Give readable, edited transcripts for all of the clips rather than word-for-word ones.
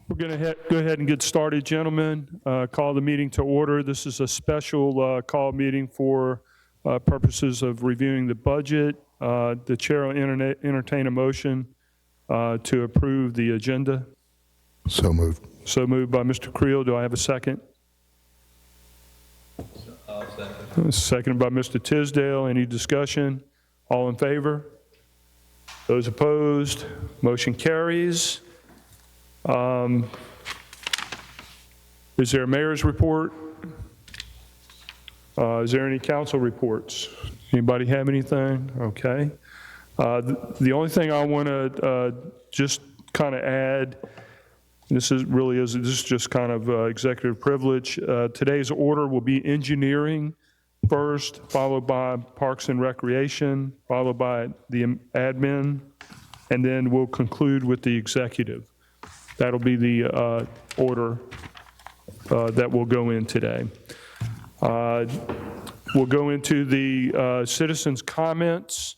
We're going to go ahead and get started, gentlemen. Call the meeting to order. This is a special call meeting for purposes of reviewing the budget. The chair will entertain a motion to approve the agenda. So moved. So moved by Mr. Creel. Do I have a second? Seconded by Mr. Tisdale. Any discussion? All in favor? Those opposed? Motion carries. Is there a mayor's report? Is there any council reports? Anybody have anything? Okay. The only thing I want to just kind of add, this is just kind of executive privilege. Today's order will be engineering first, followed by Parks and Recreation, followed by the admin, and then we'll conclude with the executive. That'll be the order that will go in today. We'll go into the citizens' comments.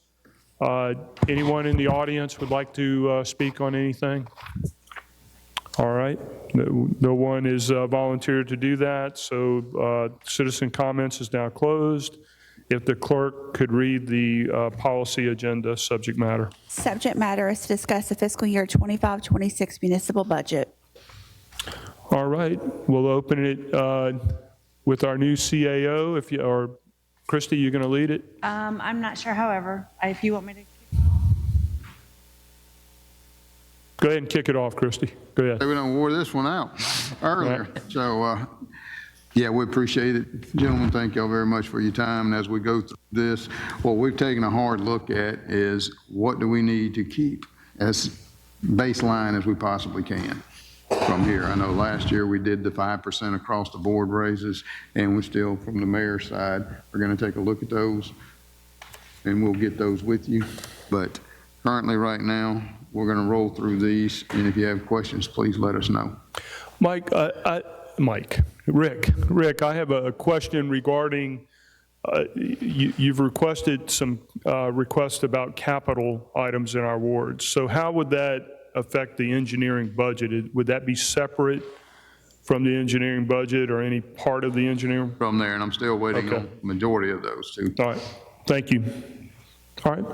Anyone in the audience would like to speak on anything? All right. No one is volunteered to do that, so citizen comments is now closed. If the clerk could read the policy agenda subject matter. Subject matter is to discuss the fiscal year 25-26 municipal budget. All right, we'll open it with our new CAO. Or Christy, you're going to lead it? I'm not sure, however, if you want me to. Go ahead and kick it off, Christy. Go ahead. We done wore this one out earlier. So, yeah, we appreciate it. Gentlemen, thank y'all very much for your time. And as we go through this, what we've taken a hard look at is what do we need to keep as baseline as we possibly can from here. I know last year we did the 5% across the board raises, and we still, from the mayor's side, we're going to take a look at those, and we'll get those with you. But currently right now, we're going to roll through these, and if you have questions, please let us know. Rick, I have a question regarding, you've requested some requests about capital items in our wards. So how would that affect the engineering budget? Would that be separate from the engineering budget or any part of the engineering? From there, and I'm still waiting on the majority of those too. All right, thank you. All right.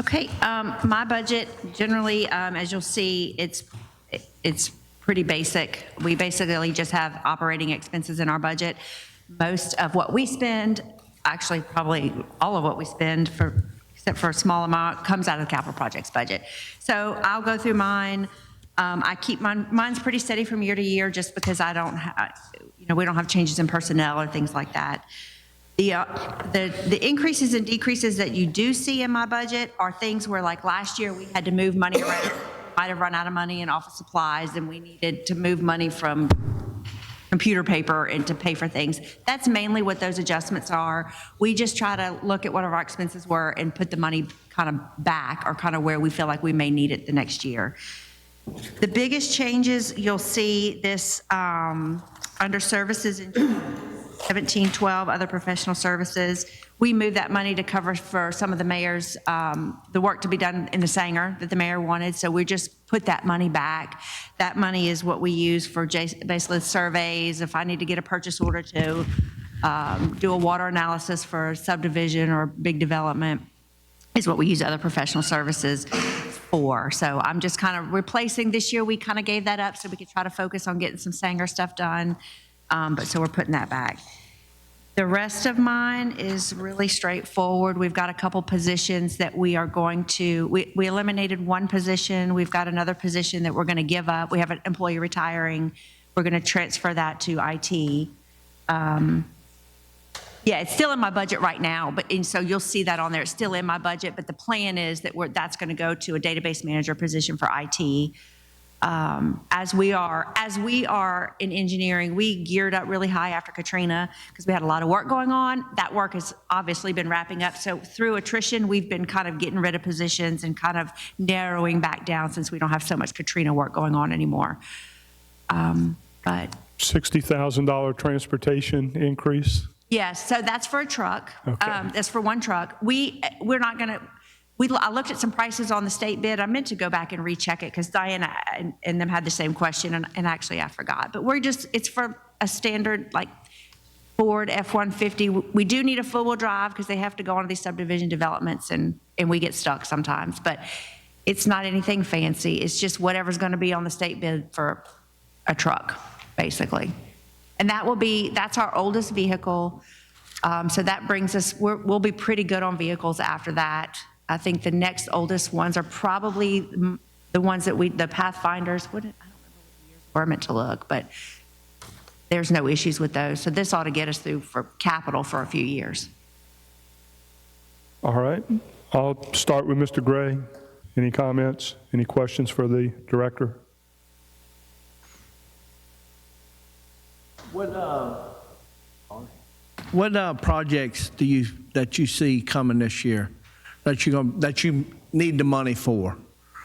Okay, my budget generally, as you'll see, it's pretty basic. We basically just have operating expenses in our budget. Most of what we spend, actually probably all of what we spend, except for a small amount, comes out of the capital projects budget. So I'll go through mine. I keep mine's pretty steady from year to year, just because I don't, we don't have changes in personnel or things like that. The increases and decreases that you do see in my budget are things where, like last year, we had to move money around. Might have run out of money in office supplies, and we needed to move money from computer paper and to pay for things. That's mainly what those adjustments are. We just try to look at what our expenses were and put the money kind of back, or kind of where we feel like we may need it the next year. The biggest changes you'll see this under services in 1712, other professional services. We moved that money to cover for some of the mayor's, the work to be done in the Sanger that the mayor wanted. So we just put that money back. That money is what we use for basically surveys. If I need to get a purchase order to do a water analysis for a subdivision or big development, is what we use other professional services for. So I'm just kind of replacing. This year we kind of gave that up so we could try to focus on getting some Sanger stuff done. But so we're putting that back. The rest of mine is really straightforward. We've got a couple positions that we are going to, we eliminated one position. We've got another position that we're going to give up. We have an employee retiring. We're going to transfer that to IT. Yeah, it's still in my budget right now, and so you'll see that on there. It's still in my budget, but the plan is that that's going to go to a database manager position for IT. As we are in engineering, we geared up really high after Katrina because we had a lot of work going on. That work has obviously been wrapping up. So through attrition, we've been kind of getting rid of positions and kind of narrowing back down since we don't have so much Katrina work going on anymore. But $60,000 transportation increase? Yes, so that's for a truck. Okay. That's for one truck. We're not going to, I looked at some prices on the state bid. I meant to go back and recheck it because Diana and them had the same question, and actually I forgot. But it's for a standard like Ford F-150. We do need a four-wheel drive because they have to go onto these subdivision developments, and we get stuck sometimes. But it's not anything fancy. It's just whatever's going to be on the state bid for a truck, basically. And that's our oldest vehicle. So that brings us, we'll be pretty good on vehicles after that. I think the next oldest ones are probably the ones that the Pathfinders, I don't remember what years were, I meant to look, but there's no issues with those. So this ought to get us through for capital for a few years. All right, I'll start with Mr. Gray. Any comments, any questions for the director? What projects that you see coming this year that you need the money for?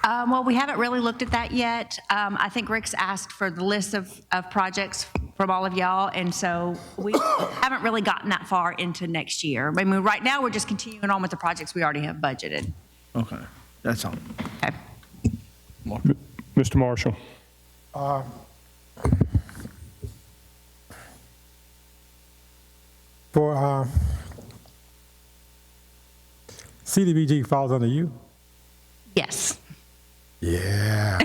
Well, we haven't really looked at that yet. I think Rick's asked for the list of projects from all of y'all, and so we haven't really gotten that far into next year. I mean, right now, we're just continuing on with the projects we already have budgeted. Okay, that's all. Okay. Mr. Marshall. For CDBG falls under you? Yes. Yeah.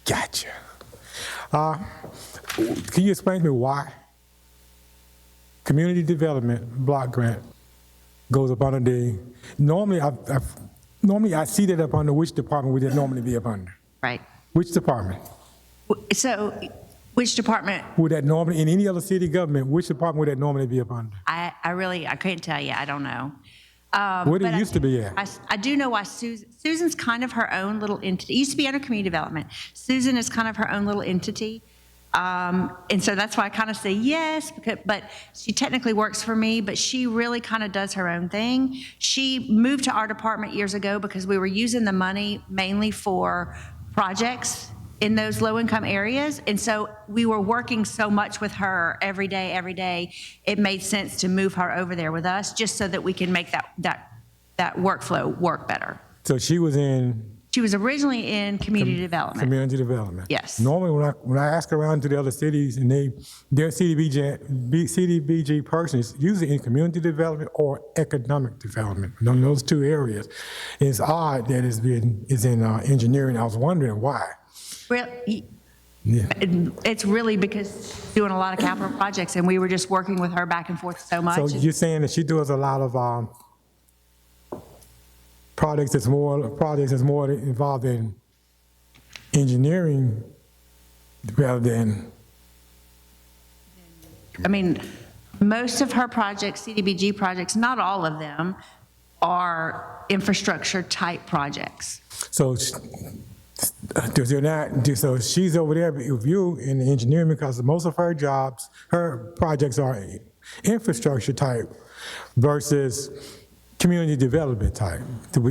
Gotcha. Can you explain to me why community development block grant goes up under the, normally I see that up under which department would it normally be up under? Right. Which department? So which department? Would that normally, in any other city government, which department would that normally be up under? I couldn't tell you. I don't know. Where did But it used to be at? I do know why Susan's kind of her own little entity. It used to be under community development. Susan is kind of her own little entity. And so that's why I kind of say yes, but she technically works for me, but she really kind of does her own thing. She moved to our department years ago because we were using the money mainly for projects in those low-income areas. And so we were working so much with her every day, it made sense to move her over there with us just so that we can make that workflow work better. So she was originally in community development. Community development. Yes. Normally, when I ask around to the other cities and their CDBG person is usually in community development or economic development. In those two areas, it's odd that it's in engineering. I was wondering why. Really, Yeah. it's really because she's doing a lot of capital projects, and we were just working with her back and forth so much. So you're saying that she does a lot of projects that's more involved in engineering rather than. I mean, most of her projects, CDBG projects, not all of them, are infrastructure type projects. So so she's over there with you in the engineering because most of her projects are infrastructure type versus community development type.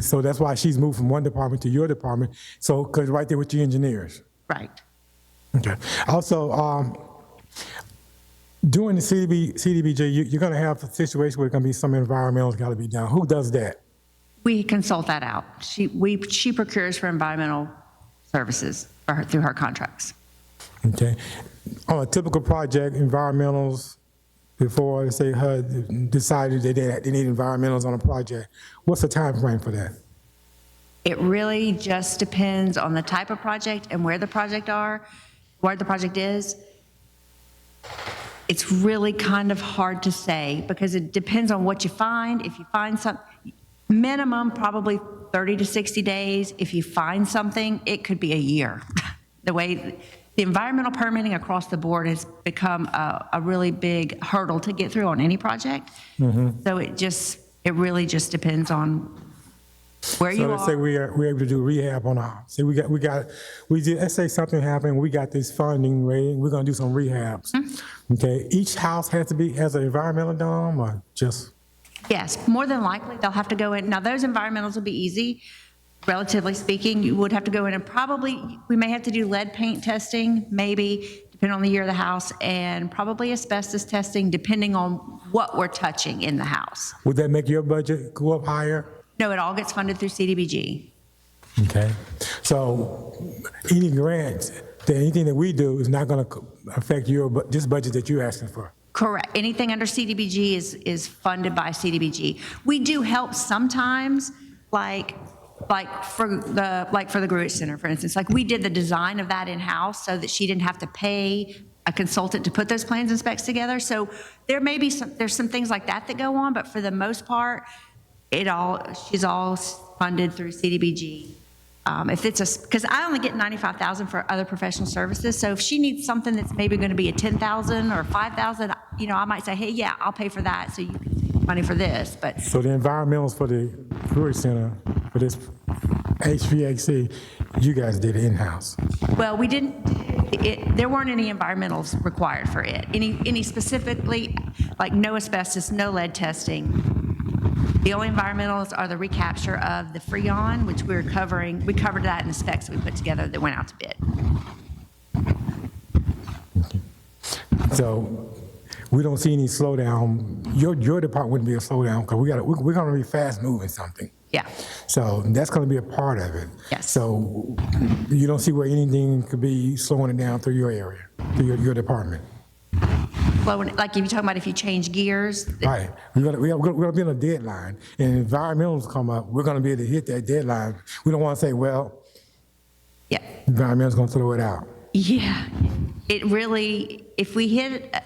So that's why she's moved from one department to your department. So, because right there with your engineers. Right. Okay. Also, doing the CDBG, you're going to have a situation where there's going to be some environmentals got to be done. Who does that? We consult that out. She procures for environmental services through her contracts. Okay. On a typical project, environmentals, before say HUD decided that they need environmentals on a project, what's the time frame for that? It really just depends on the type of project and where the project is. It's really kind of hard to say because it depends on what you find. If you find something, minimum probably 30 to 60 days. If you find something, it could be a year. The way the environmental permitting across the board has become a really big hurdle to get through on any project. Mm-hmm. So it really just depends on where you are. So let's say we're able to do rehab on our, say let's say something happened, we got this funding, we're gonna do some rehabs. Mm-hmm. Okay, each house has an environmental dome or just? Yes, more than likely, they'll have to go in. Now, those environmentals will be easy, relatively speaking. You would have to go in and we may have to do lead paint testing, maybe, depending on the year of the house, and probably asbestos testing, depending on what we're touching in the house. Would that make your budget go up higher? No, it all gets funded through CDBG. Okay. So any grants, anything that we do is not going to affect this budget that you're asking for? Correct. Anything under CDBG is funded by CDBG. We do help sometimes, like for the Gruitt Center, for instance. Like, we did the design of that in-house so that she didn't have to pay a consultant to put those plans and specs together. So there may be there's some things like that go on, but for the most part, she's all funded through CDBG. If it's because I only get $95,000 for other professional services, so if she needs something that's maybe going to be a $10,000 or $5,000, I might say, hey, yeah, I'll pay for that, so you can take money for this. But So the environmentals for the Gruitt Center, for this HVAC, you guys did it in-house? well, we didn't. There weren't any environmentals required for it. Any specifically, like no asbestos, no lead testing. The only environmentals are the recapture of the Freon, which we're covering. We covered that in the specs we put together that went out to bid. So we don't see any slowdown. Your department wouldn't be a slowdown because we're going to be fast moving something. Yeah. So that's going to be a part of it. Yes. So you don't see where anything could be slowing it down through your area, through your department. Well, like if you're talking about if you change gears, Right. We're going to be on a deadline. And environmentals come up, we're going to be able to hit that deadline. We don't want to say, well, yeah. environmental's going to throw it out. Yeah, it really. If we hit an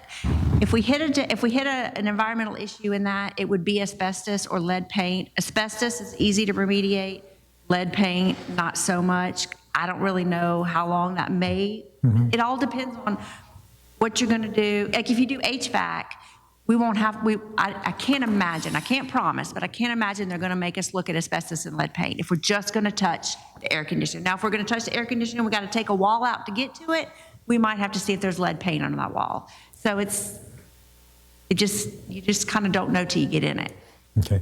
environmental issue in that, it would be asbestos or lead paint. Asbestos is easy to remediate. Lead paint, not so much. I don't really know how long that may. It all depends on what you're going to do. Like if you do HVAC, we won't have. I can't imagine. I can't promise, but I can't imagine they're going to make us look at asbestos and lead paint if we're just going to touch the air conditioner. Now, if we're going to touch the air conditioner, we got to take a wall out to get to it. We might have to see if there's lead paint on that wall. So you just kind of don't know till you get in it. Okay.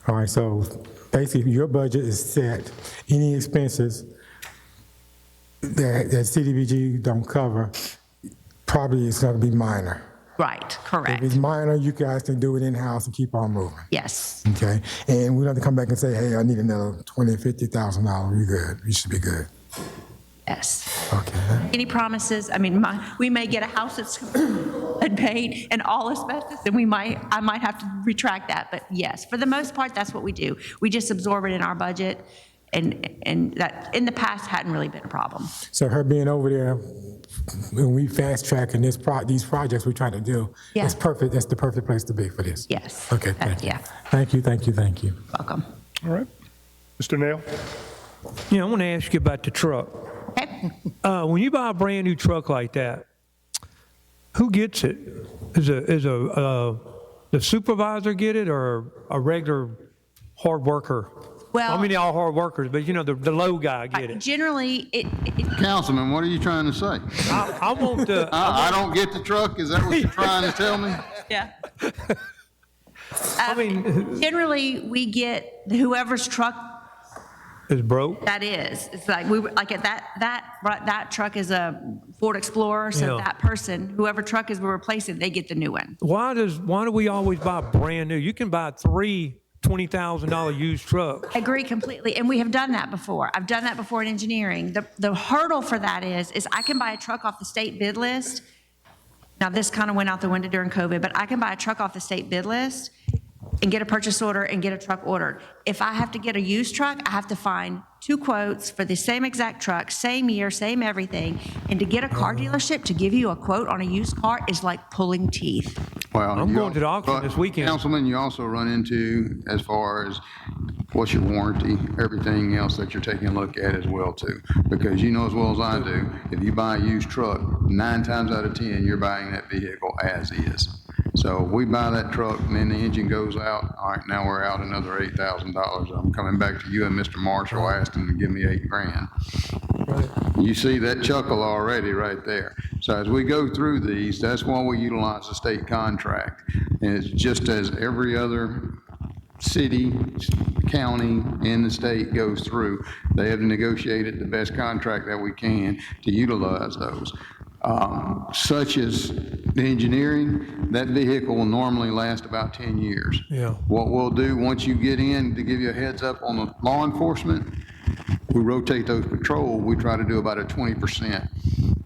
All right. So basically, your budget is set. Any expenses that CDBG don't cover, probably it's going to be minor. Right. Correct. If it's minor, you guys can do it in-house and keep on moving. Yes. Okay. And we don't have to come back and say, hey, I need another $20,000, $50,000. You're good. You should be good. Yes. Okay. Any promises? I mean, we may get a house that's lead paint and all asbestos, and I might have to retract that. But yes, for the most part, that's what we do. We just absorb it in our budget, and that in the past hadn't really been a problem. So her being over there, when we fast tracking these projects we're trying to do, Yeah. it's perfect. That's the perfect place to be for this. Yes. Okay. Thank you. Yeah. Thank you. Thank you. Thank you. Welcome. All right. Mr. Nail? Yeah, I want to ask you about the truck. Okay. When you buy a brand new truck like that, who gets it? Is the supervisor get it or a regular hard worker? Well, I mean, all hard workers, but the low guy get it. generally, Councilman, what are you trying to say? I want the. I don't get the truck? Is that what you're trying to tell me? yeah. I mean, Generally, we get whoever's truck it's broke. that is. It's like that truck is a Ford Explorer, so Yeah. that person, whoever truck is we're replacing, they get the new one. Why do we always buy brand new? You can buy three $20,000 used trucks. I agree completely, and we have done that before. I've done that before in engineering. The hurdle for that is I can buy a truck off the state bid list. Now, this kind of went out the window during COVID, but I can buy a truck off the state bid list and get a purchase order and get a truck ordered. If I have to get a used truck, I have to find 2 quotes for the same exact truck, same year, same everything. And to get a car dealership to give you a quote on a used car is like pulling teeth. Well, I'm going to the auction this weekend. Councilman, you also run into, as far as what's your warranty, everything else that you're taking a look at as well too. Because you know as well as I do, if you buy a used truck, 9 times out of 10, you're buying that vehicle as is. So we buy that truck and then the engine goes out. All right, now we're out another $8,000. I'm coming back to you and Mr. Marshall. I asked him to give me $8,000. You see that chuckle already right there. So as we go through these, that's why we utilize the state contract. And it's just as every other city, county in the state goes through, they have negotiated the best contract that we can to utilize those. such as the engineering, that vehicle will normally last about 10 years. Yeah. What we'll do, once you get in, to give you a heads up on the law enforcement, we rotate those patrol, we try to do about a 20%.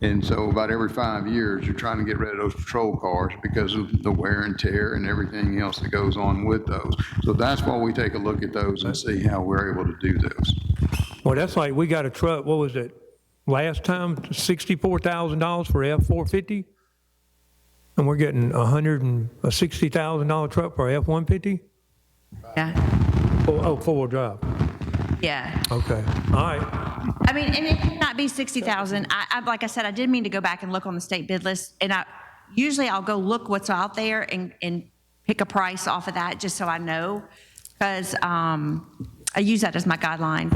And so about every 5 years, you're trying to get rid of those patrol cars because of the wear and tear and everything else that goes on with those. So that's why we take a look at those and see how we're able to do those. Well, that's like, we got a truck, what was it, last time, $64,000 for F-450? And we're getting a $160,000 truck for F-150? Yeah, Oh, four-wheel drive. yeah. Okay, all right. I mean, and it may not be 60,000. Like I said, I did mean to go back and look on the state bid list, and usually I'll go look what's out there and pick a price off of that, just so I know, because I use that as my guideline.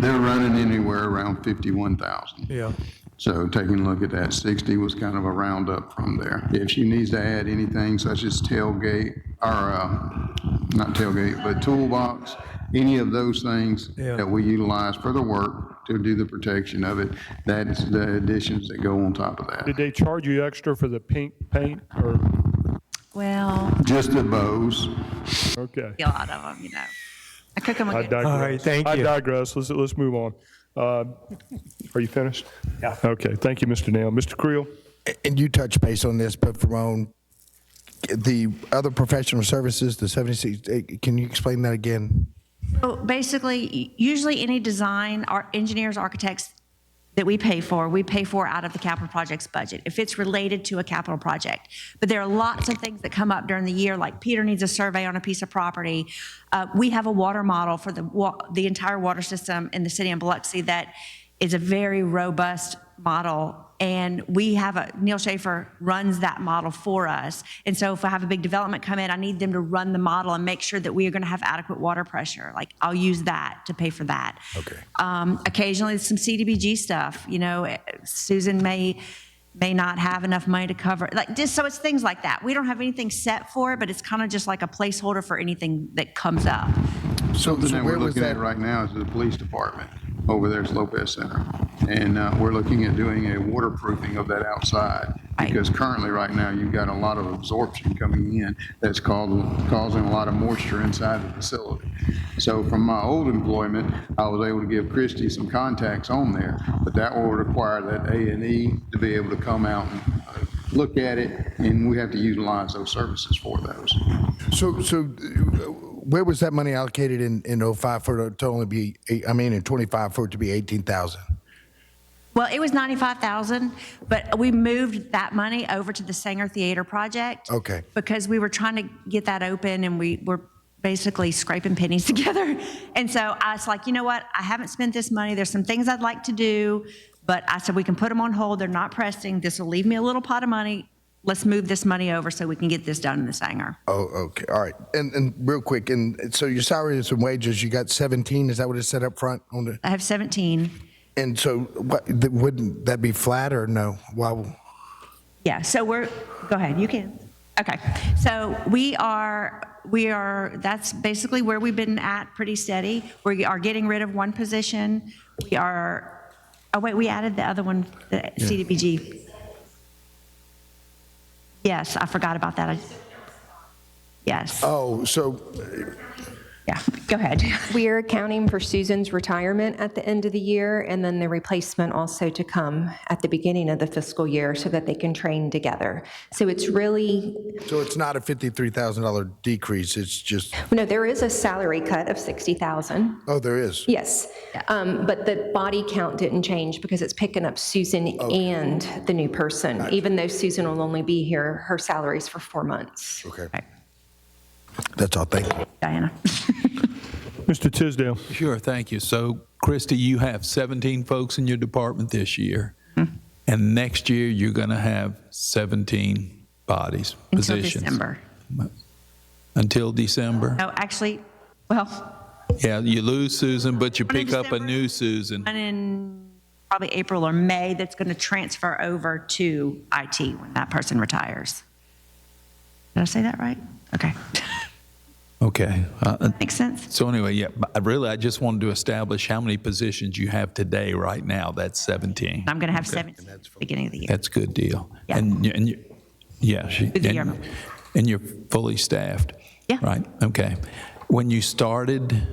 They're running anywhere around 51,000. Yeah. So taking a look at that, 60 was kind of a roundup from there. If she needs to add anything such as tailgate, or not tailgate, but toolbox, any of those things Yeah. that we utilize for the work to do the protection of it, that's the additions that go on top of that. Did they charge you extra for the pink paint, or, Well, Just the bows. okay. a lot of them, you know. I cook them I with digress. All right, thank I you. digress. Let's move on. Are you finished? Yeah. Okay, thank you, Mr. Nail. Mr. Creel? And you touched base on this, but Ramon, the other professional services, the 76, can you explain that again? So basically, usually any design, our engineers, architects that we pay for out of the capital projects budget, if it's related to a capital project. But there are lots of things that come up during the year, like Peter needs a survey on a piece of property. We have a water model for the entire water system in the city of Biloxi that is a very robust model. And we have Neil Schaefer runs that model for us. And so if I have a big development come in, I need them to run the model and make sure that we are going to have adequate water pressure. Like, I'll use that to pay for that. Okay. Occasionally some CDBG stuff, you know, Susan may not have enough money to cover, like, just, so it's things like that. We don't have anything set for it, but it's kind of just like a placeholder for anything that comes up. Something that we're where was looking at that? right now is the police department over there at Lopez Center. And we're looking at doing a waterproofing of that outside. Right. Because currently, right now, you've got a lot of absorption coming in that's causing a lot of moisture inside the facility. So from my old employment, I was able to give Christie some contacts on there, but that will require that A&E to be able to come out and look at it, and we have to utilize those services for those. So where was that money allocated in 05 for it to only be, in 25 for it to be 18,000? Well, it was 95,000, but we moved that money over to the Sanger Theater project. Okay. Because we were trying to get that open, and we were basically scraping pennies together. And so I was like, you know what? I haven't spent this money. There's some things I'd like to do, but I said we can put them on hold. They're not pressing. This will leave me a little pot of money. Let's move this money over so we can get this done in the Sanger. Oh, okay, all right. And real quick, and so your salaries and wages, you got 17, is that what it said up front on the? I have 17. And so wouldn't that be flat or no? Why? Yeah, so go ahead, you can. Okay, so we are, that's basically where we've been at, pretty steady. We are getting rid of one position. We added the other one, the CDBG. Yes, I forgot about that. Yes, Oh, so yeah, go ahead. We're accounting for Susan's retirement at the end of the year, and then the replacement also to come at the beginning of the fiscal year so that they can train together. So it's really, so it's not a $53,000 decrease, it's just, no, there is a salary cut of 60,000. oh, there is? Yes, but the body count didn't change because it's picking up Susan and the new person. Even though Susan will only be here, her salary's for 4 months. Okay. Right. That's all, thank you. Diana. Mr. Tisdale? Sure, thank you. So, Christy, you have 17 folks in your department this year, and next year you're going to have 17 bodies, Until positions. December. Until December? No, actually, well, Yeah, you lose Susan, but you One in pick up a December. new Susan. one in probably April or May that's going to transfer over to IT when that person retires. Did I say that right? Okay. Okay. Makes sense? So anyway, yeah, but I just wanted to establish how many positions you have today right now. That's 17. I'm going to have 17 at the beginning of the year. That's a good deal. Yeah. Yeah. Through the year. And you're fully staffed? Yeah. Right, okay. When you started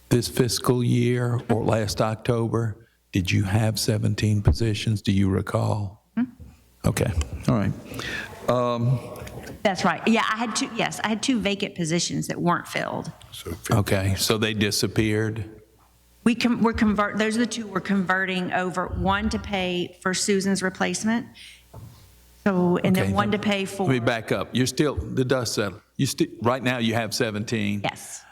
this fiscal year or last October, did you have 17 positions? Do you recall? Okay, all right. That's right. Yeah, I had two vacant positions that weren't filled. Okay, so they disappeared? Those are the two we're converting over, one to pay for Susan's replacement. So, and then Okay, one now, to pay for. Let me back up. You're still, the dust settled. Right now you have 17? Yes,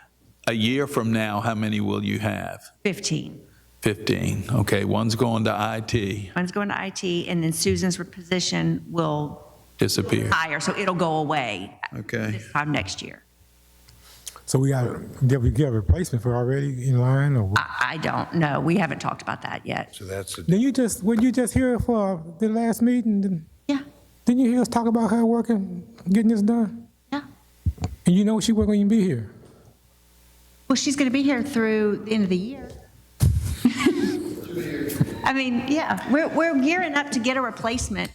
A year from now, how many will you have? 15. 15, okay. One's going to IT, One's going to IT, and then Susan's position will disappear. hire, so it'll go away Okay. this time next year. So did we get a replacement for already in line, or what? I don't know. We haven't talked about that yet. So that's, Were you just here for the last meeting? Yeah, Didn't you hear us talk about her working, getting this done? yeah. And you know she wasn't going to be here. Well, she's going to be here through the end of the year. I mean, yeah, we're gearing up to get a replacement.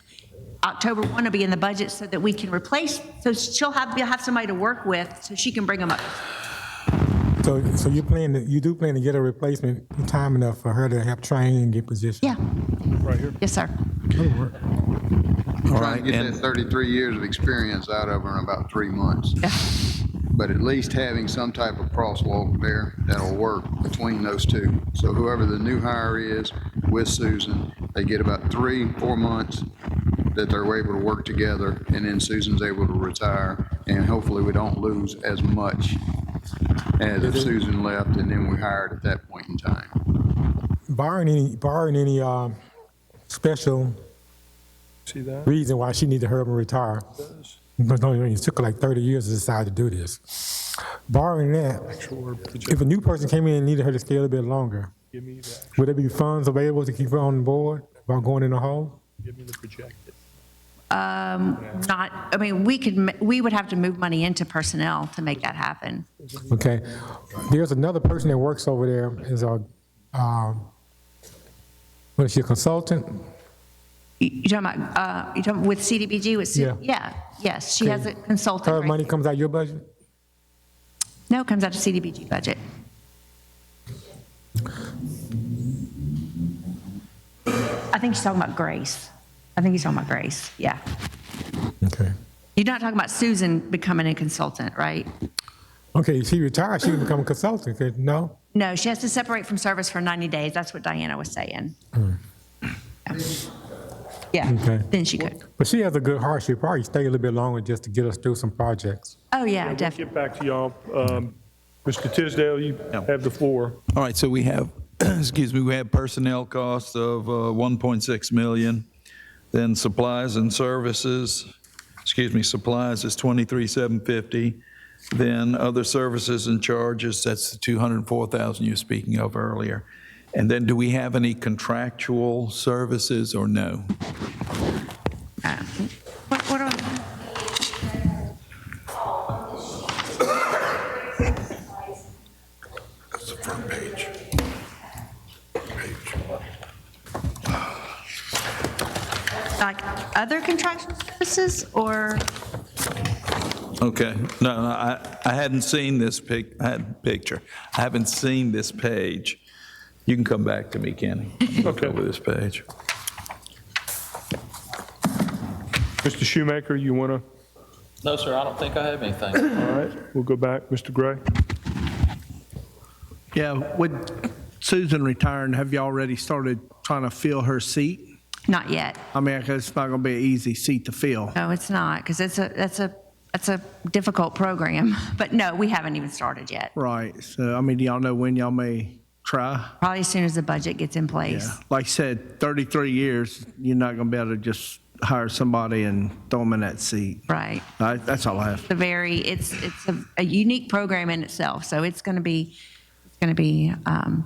October 1 will be in the budget so that we can replace, so she'll have somebody to work with so she can bring them up. So you do plan to get a replacement in time enough for her to have training and get positioned? Yeah. Right here. Yes, sir. That'll work. All Trying right, to get and that 33 years of experience out of her in about 3 months. Yeah. But at least having some type of crosswalk there that'll work between those two. So whoever the new hire is with Susan, they get about 3-4 months that they're able to work together, and then Susan's able to retire, and hopefully we don't lose as much as if Susan left and then we hired at that point in time. Barring any special See that? reason why she needed to hurry up and retire. Because it took her like 30 years to decide to do this. Barring that, if a new person came in and needed her to stay a little bit longer, Give me that. would there be funds available to keep her on board without going in the hole? Give me the projected. We would have to move money into personnel to make that happen. Okay. There's another person that works over there as a, what is she, a consultant? You talking with CDBG? Yeah. Yes, she has a consultant. Her right money there. comes out of your budget? No, it comes out of CDBG budget. I think she's talking about Grace. Yeah. Okay. You're not talking about Susan becoming a consultant, right? Okay, she retired, she can become a consultant, okay? No? No, she has to separate from service for 90 days. That's what Diana was saying. Yeah, Okay. then she could. But she has a good heart, she'll probably stay a little bit longer just to get us through some projects. Oh, yeah, We'll definitely. get back to y'all. Mr. Tisdale, you have the floor. all right, so we have, we have personnel costs of 1.6 million. Then supplies and services, supplies is 23,750. Then other services and charges, that's the 204,000 you were speaking of earlier. And then do we have any contractual services or no? What are, that's the front page. like, other contractual services, or? Okay, no, I hadn't seen this picture. I haven't seen this page. You can come back to me, Kenny. Okay. Over this page. Mr. Shoemaker, you want to? No, sir, I don't think I have anything. All right, we'll go back. Mr. Gray? Yeah, with Susan retiring, have you already started trying to fill her seat? Not yet. I mean, it's not going to be an easy seat to fill. No, it's not, because that's a difficult program. But no, we haven't even started yet. Right, so, I mean, do y'all know when y'all may try? Probably as soon as the budget gets in place. Yeah, like I said, 33 years, you're not going to be able to just hire somebody and throw them in that seat. Right. That's all I have. It's a unique program in itself, so it's going to be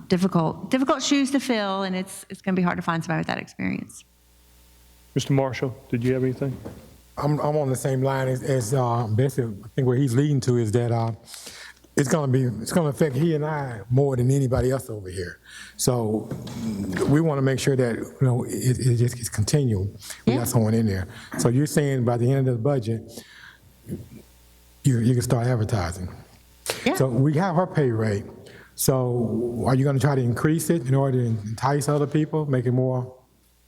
difficult shoes to fill, and it's going to be hard to find somebody with that experience. Mr. Marshall, did you have anything? I'm on the same line as basically, I think where he's leading to is that it's going to affect he and I more than anybody else over here. So we want to make sure that, it just gets continual. We got someone in there. So you're saying by the end of the budget, you can start advertising. Yeah. So we have her pay rate. So are you going to try to increase it in order to entice other people, make it more?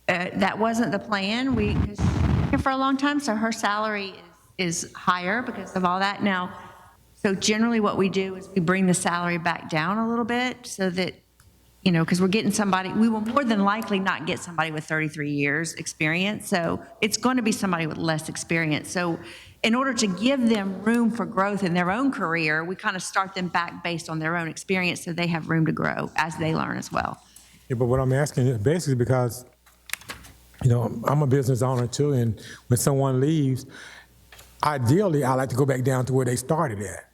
That wasn't the plan. We, 'cause she's been here for a long time, so her salary is higher because of all that. Now, so generally what we do is we bring the salary back down a little bit so that, because we're getting somebody, we will more than likely not get somebody with 33 years experience. So it's going to be somebody with less experience. So in order to give them room for growth in their own career, we kind of start them back based on their own experience so they have room to grow as they learn as well. Yeah, but what I'm asking is basically because, I'm a business owner too, and when someone leaves, ideally, I like to go back down to where they started at.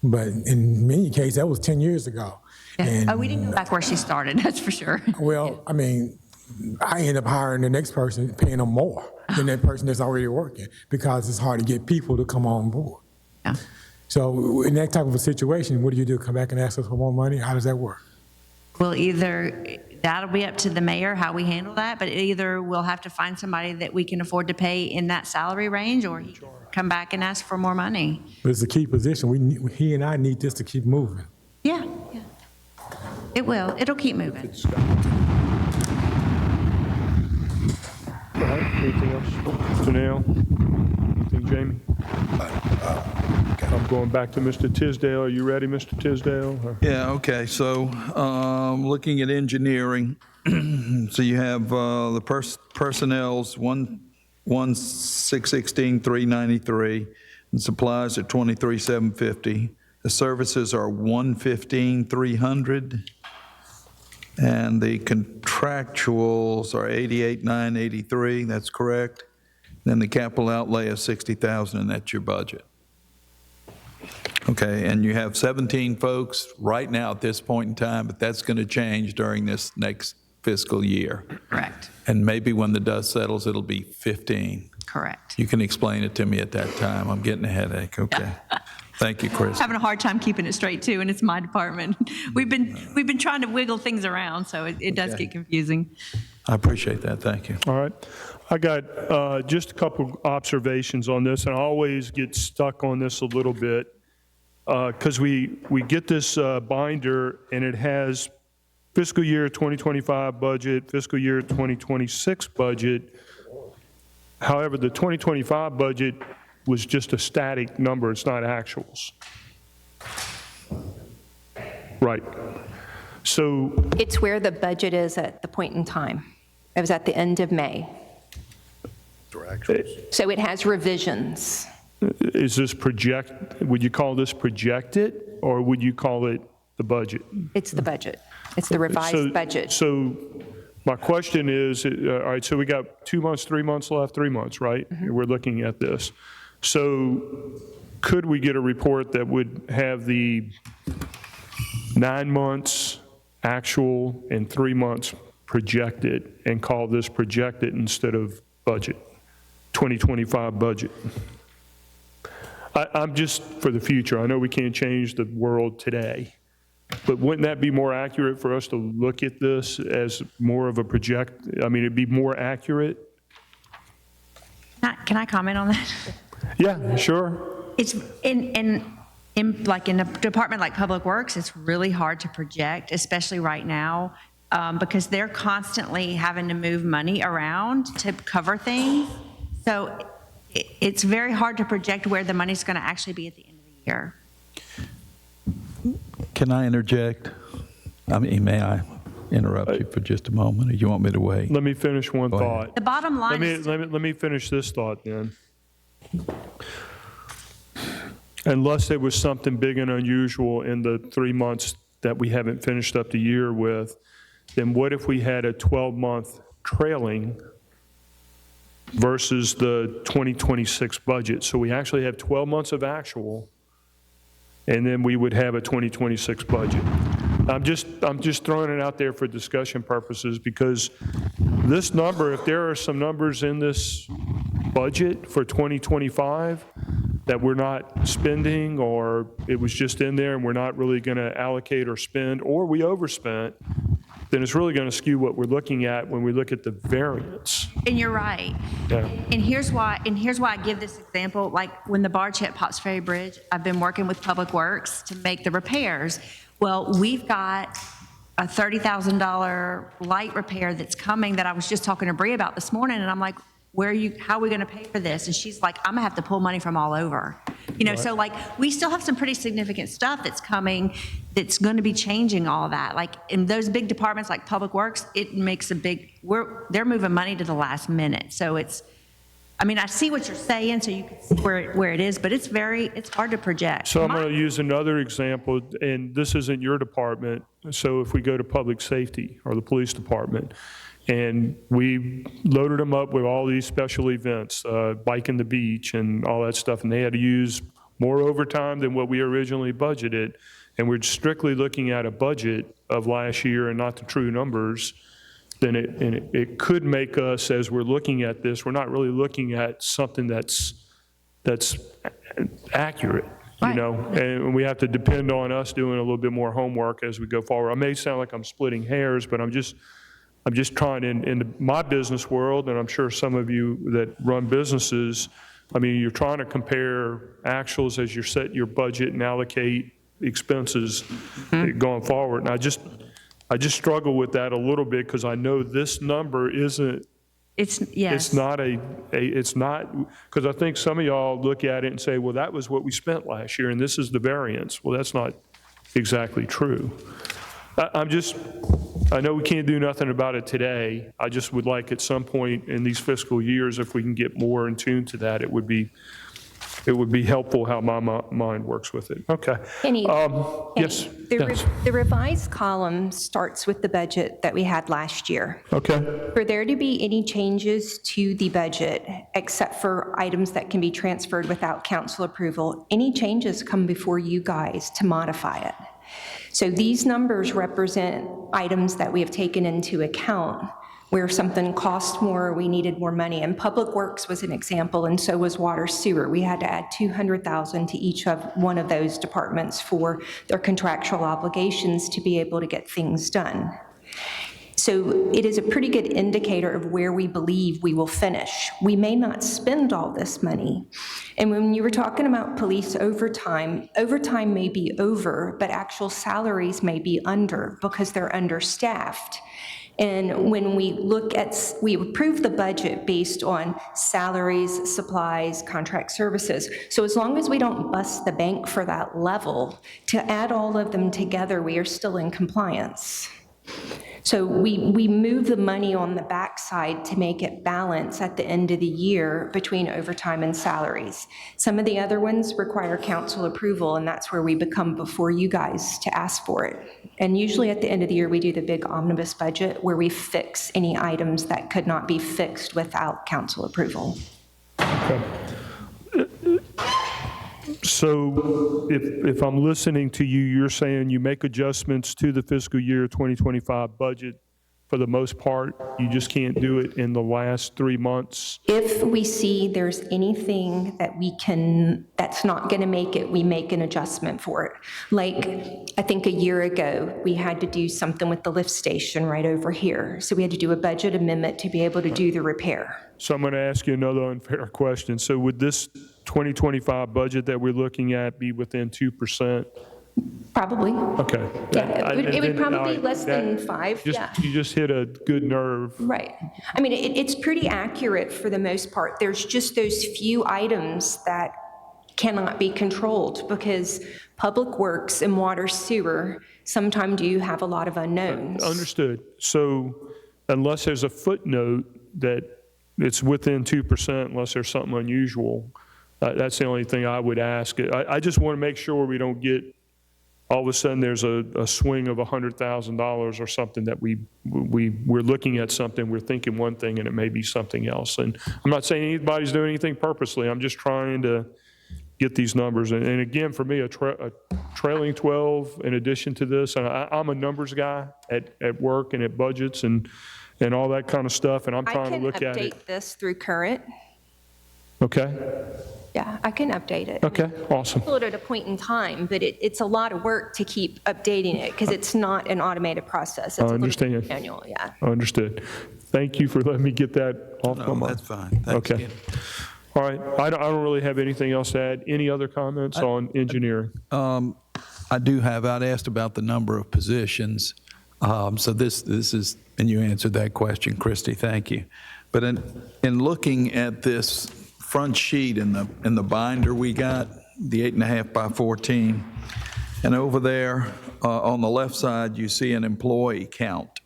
But in many cases, that was 10 years ago. Yeah. And, We didn't go back where she started, that's for sure. well, I end up hiring the next person, paying them more than that person that's already working because it's hard to get people to come on board. Yeah. So in that type of a situation, what do you do? Come back and ask us for more money? How does that work? Well, either, that'll be up to the mayor how we handle that, but either we'll have to find somebody that we can afford to pay in that salary range, or he can come back and ask for more money. But it's a key position. He and I need this to keep moving. Yeah. It will. It'll keep moving. All right, anything else? Janelle? Anything, Jamie? I'm going back to Mr. Tisdale. Are you ready, Mr. Tisdale? Yeah, okay, so looking at engineering, so you have the personnel's 1,616,393, and supplies are 23,750. The services are 115,300, and the contractuals are 88,983. That's correct. Then the capital outlay is 60,000, and that's your budget. Okay, and you have 17 folks right now at this point in time, but that's going to change during this next fiscal year. Correct. And maybe when the dust settles, it'll be 15. Correct. You can explain it to me at that time. I'm getting a headache. Okay. Thank you, Chris. Having a hard time keeping it straight too, and it's my department. We've been trying to wiggle things around, so it does get confusing. I appreciate that. Thank you. All right. I got just a couple observations on this, and I always get stuck on this a little bit because we get this binder, and it has fiscal year 2025 budget, fiscal year 2026 budget. However, the 2025 budget was just a static number. It's not actuals. Right. So It's where the budget is at the point in time. It was at the end of May. So it has revisions. is this would you call this projected, or would you call it the budget? It's the budget. It's the revised budget. So my question is, all right, so we got 2 months, 3 months left, 3 months, right? We're looking at this. So could we get a report that would have the 9 months actual and 3 months projected and call this projected instead of budget, 2025 budget? I'm just for the future. I know we can't change the world today, but wouldn't that be more accurate for us to look at this as more of a it'd be more accurate? Can I comment on that? Yeah, sure. It's in a department like Public Works, it's really hard to project, especially right now, because they're constantly having to move money around to cover things. So it's very hard to project where the money's going to actually be at the end of the year. Can I interject? May I interrupt you for just a moment, or you want me to wait? Let me finish one thought. The bottom line is... Let me finish this thought then. Unless there was something big and unusual in the 3 months that we haven't finished up the year with, then what if we had a 12-month trailing versus the 2026 budget? So we actually have 12 months of actual, and then we would have a 2026 budget. I'm just throwing it out there for discussion purposes, because this number, if there are some numbers in this budget for 2025 that we're not spending, or it was just in there and we're not really going to allocate or spend, or we overspent, then it's really going to skew what we're looking at when we look at the variance. And you're right. Yeah. And here's why I give this example. Like when the barge hit Pops Ferry Bridge, I've been working with Public Works to make the repairs. Well, we've got a $30,000 light repair that's coming that I was just talking to Bree about this morning, and I'm like, how are we going to pay for this? And she's like, I'm going to have to pull money from all over. So like, we still have some pretty significant stuff that's coming that's going to be changing all that. Like in those big departments like Public Works, it makes they're moving money to the last minute. So I see what you're saying, so you can see where it is, but it's hard to project. So I'm going to use another example, and this isn't your department. So if we go to public safety or the police department, and we loaded them up with all these special events, biking the beach and all that stuff, and they had to use more overtime than what we originally budgeted. And we're strictly looking at a budget of last year and not the true numbers. Then it could make us, as we're looking at this, we're not really looking at something that's accurate, Right. And we have to depend on us doing a little bit more homework as we go forward. I may sound like I'm splitting hairs, but I'm just trying in my business world, and I'm sure some of you that run businesses, you're trying to compare actuals as you set your budget and allocate expenses going forward. And I just struggle with that a little bit because I know this number isn't. It's not because I think some of y'all look at it and say, well, that was what we spent last year and this is the variance. Well, that's not exactly true. I know we can't do nothing about it today. I just would like at some point in these fiscal years, if we can get more in tune to that, it would be helpful how my mind works with it. Okay. Kenny, Yes. the revised column starts with the budget that we had last year. Okay. For there to be any changes to the budget, except for items that can be transferred without council approval, any changes come before you guys to modify it. So these numbers represent items that we have taken into account where something cost more, we needed more money. And Public Works was an example, and so was Water Sewer. We had to add $200,000 to each of one of those departments for their contractual obligations to be able to get things done. So it is a pretty good indicator of where we believe we will finish. We may not spend all this money. And when you were talking about police overtime may be over, but actual salaries may be under because they're understaffed. And when we approve the budget based on salaries, supplies, contract services. So as long as we don't bust the bank for that level, to add all of them together, we are still in compliance. So we move the money on the backside to make it balance at the end of the year between overtime and salaries. Some of the other ones require council approval, and that's where we become before you guys to ask for it. And usually at the end of the year, we do the big omnibus budget where we fix any items that could not be fixed without council approval. Okay. So if I'm listening to you, you're saying you make adjustments to the fiscal year 2025 budget for the most part. You just can't do it in the last 3 months. If we see there's anything that's not going to make it, we make an adjustment for it. Like, I think a year ago, we had to do something with the lift station right over here. So we had to do a budget amendment to be able to do the repair. So I'm going to ask you another unfair question. So would this 2025 budget that we're looking at be within 2%? Probably. Okay. Yeah, it would probably be less than 5, yeah. You just hit a good nerve. Right. I mean, it's pretty accurate for the most part. There's just those few items that cannot be controlled because Public Works and Water Sewer sometimes do have a lot of unknowns. Understood. So unless there's a footnote that it's within 2%, unless there's something unusual, that's the only thing I would ask. I just want to make sure we don't get, all of a sudden there's a swing of $100,000 or something that we're looking at something, we're thinking one thing and it may be something else. And I'm not saying anybody's doing anything purposely. I'm just trying to get these numbers. And again, for me, a trailing 12 in addition to this, and I'm a numbers guy at work and at budgets and all that kind of stuff, and I'm trying to look at it. I can update this through current. Okay? Yeah, I can update it. Okay, awesome. Pull it at a point in time, but it's a lot of work to keep updating it because it's not an automated process. It's a little bit understand. manual, yeah. Understood. Thank you for letting me get that off my No, mind. that's fine. Thanks Okay. again. All right, I don't really have anything else to add. Any other comments on engineering? I do have, I'd asked about the number of positions. So this is, and you answered that question, Christie, thank you. But in looking at this front sheet in the binder we got, the 8.5 by 14, and over there on the left side, you see an employee count.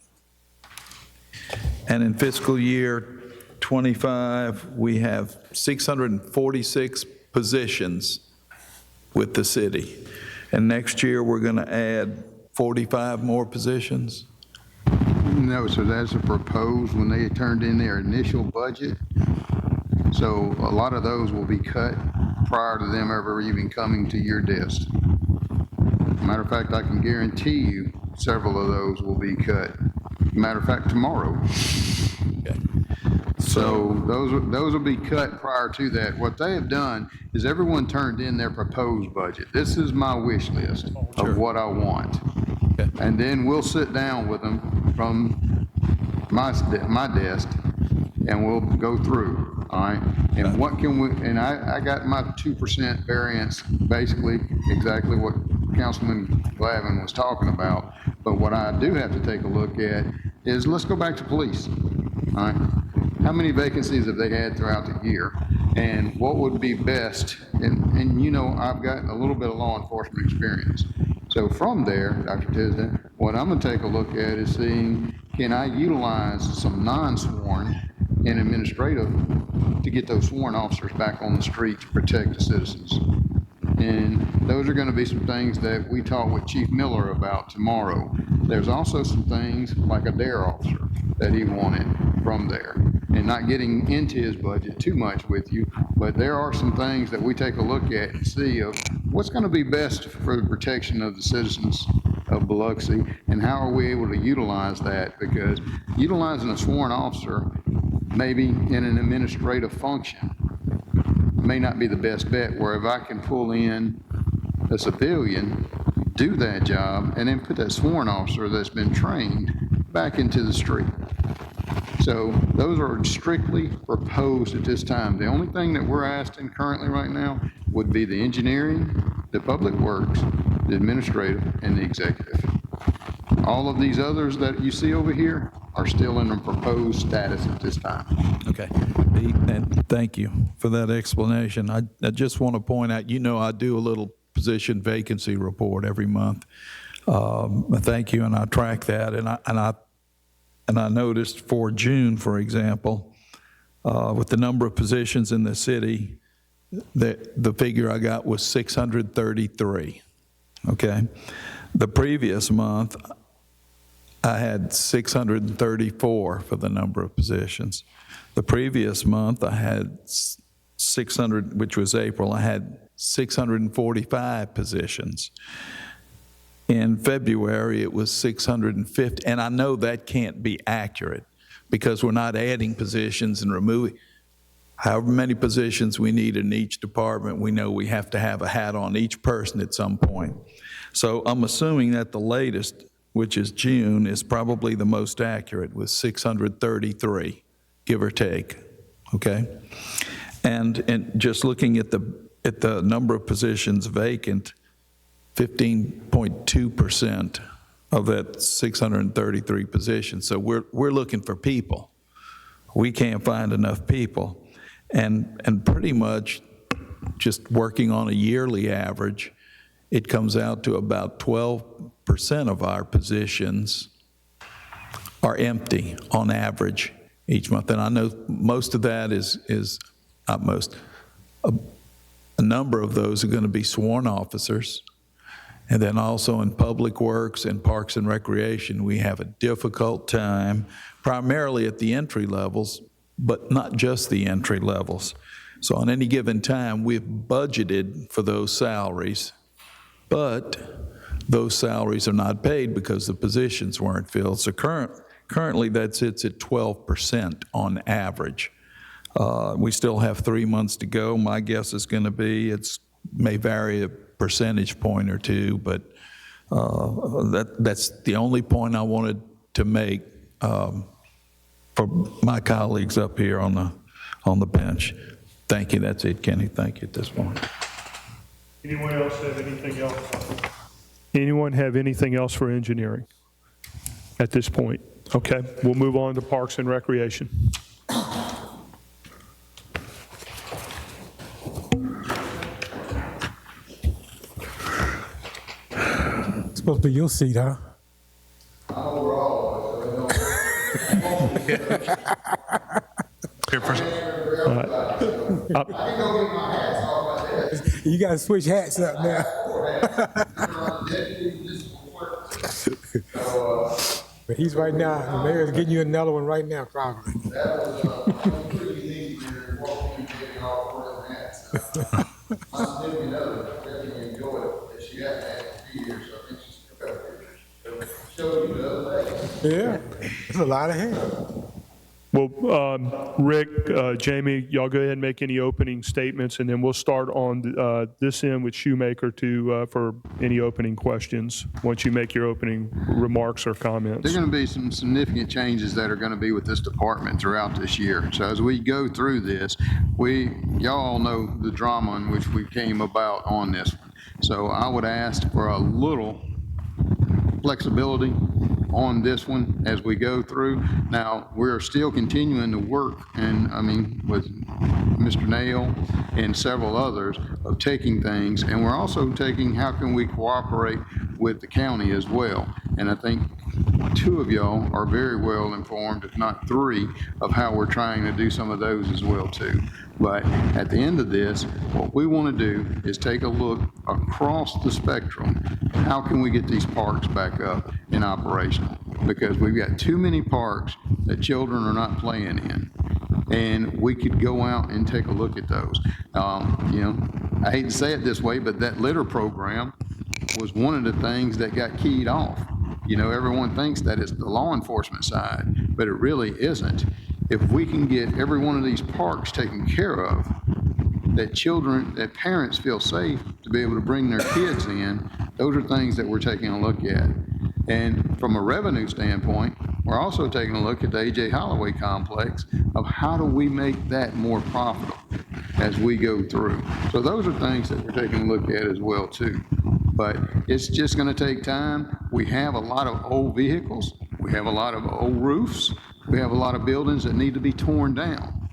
And in fiscal year 25, we have 646 positions with the city. And next year, we're going to add 45 more positions? No, so that's a proposed when they turned in their initial budget. So a lot of those will be cut prior to them ever even coming to your desk. Matter of fact, I can guarantee you several of those will be cut. Matter of fact, tomorrow. Okay. So those will be cut prior to that. What they have done is everyone turned in their proposed budget. This is my wish list of what I want. Okay. And then we'll sit down with them from my desk and we'll go through, all right? And what can we, and I got my 2% variance, basically exactly what Councilman Glavin was talking about. But what I do have to take a look at is, let's go back to police, all right? How many vacancies have they had throughout the year? And what would be best? And you know, I've got a little bit of law enforcement experience. So from there, Dr. Tisdale, what I'm going to take a look at is seeing, can I utilize some non-sworn and administrative to get those sworn officers back on the street to protect the citizens? And those are going to be some things that we talk with Chief Miller about tomorrow. There's also some things like a DARE officer that he wanted from there. And not getting into his budget too much with you, but there are some things that we take a look at and see of what's going to be best for the protection of the citizens of Biloxi, and how are we able to utilize that? Because utilizing a sworn officer, maybe in an administrative function, may not be the best bet, where if I can pull in a civilian, do that job, and then put that sworn officer that's been trained back into the street. So those are strictly proposed at this time. The only thing that we're asking currently right now would be the engineering, the public works, the administrative, and the executive. All of these others that you see over here are still in a proposed status at this time. Okay. And thank you for that explanation. I just want to point out, you know, I do a little position vacancy report every month. Thank you, and I track that. And I noticed for June, for example, with the number of positions in the city, the figure I got was 633. Okay. The previous month, I had 634 for the number of positions. The previous month, I had 600, which was April, I had 645 positions. In February, it was 650, and I know that can't be accurate because we're not adding positions and removing. However many positions we need in each department, we know we have to have a hat on each person at some point. So I'm assuming that the latest, which is June, is probably the most accurate with 633, give or take, okay? And just looking at the number of positions vacant, 15.2% of that 633 positions. So we're looking for people. We can't find enough people. And pretty much just working on a yearly average, it comes out to about 12% of our positions are empty on average each month. And I know most of that is not most, a number of those are going to be sworn officers. And then also in Public Works and Parks and Recreation, we have a difficult time, primarily at the entry levels, but not just the entry levels. So on any given time, we've budgeted for those salaries, but those salaries are not paid because the positions weren't filled. So currently that sits at 12% on average. We still have 3 months to go. My guess is going to be, may vary a percentage point or two, but that's the only point I wanted to make for my colleagues up here on the bench. Thank you. That's it, Kenny. Thank you at this point. Anyone else have anything else? Anyone have anything else for engineering at this point? Okay, we'll move on to Parks and Recreation. It's supposed to be your seat, huh? You got to switch hats up now. But he's right now, the mayor's getting you another one right now, probably. Yeah, it's a lot of hands. Well, Rick, Jamie, y'all go ahead and make any opening statements, and then we'll start on this end with Shoemaker for any opening questions, once you make your opening remarks or comments. There are going to be some significant changes that are going to be with this department throughout this year. So as we go through this, y'all know the drama in which we came about on this one. So I would ask for a little flexibility on this one as we go through. Now, we're still continuing to work, and with Mr. Nail and several others, of taking things, and we're also taking how can we cooperate with the county as well. And I think two of y'all are very well informed, if not three, of how we're trying to do some of those as well too. But at the end of this, what we want to do is take a look across the spectrum. How can we get these parks back up and operational? Because we've got too many parks that children are not playing in. And we could go out and take a look at those. I hate to say it this way, but that litter program was one of the things that got keyed off. Everyone thinks that it's the law enforcement side, but it really isn't. If we can get every one of these parks taken care of, that parents feel safe to be able to bring their kids in, those are things that we're taking a look at. And from a revenue standpoint, we're also taking a look at the A.J. Holloway complex of how do we make that more profitable as we go through. So those are things that we're taking a look at as well too. But it's just going to take time. We have a lot of old vehicles. We have a lot of old roofs. We have a lot of buildings that need to be torn down.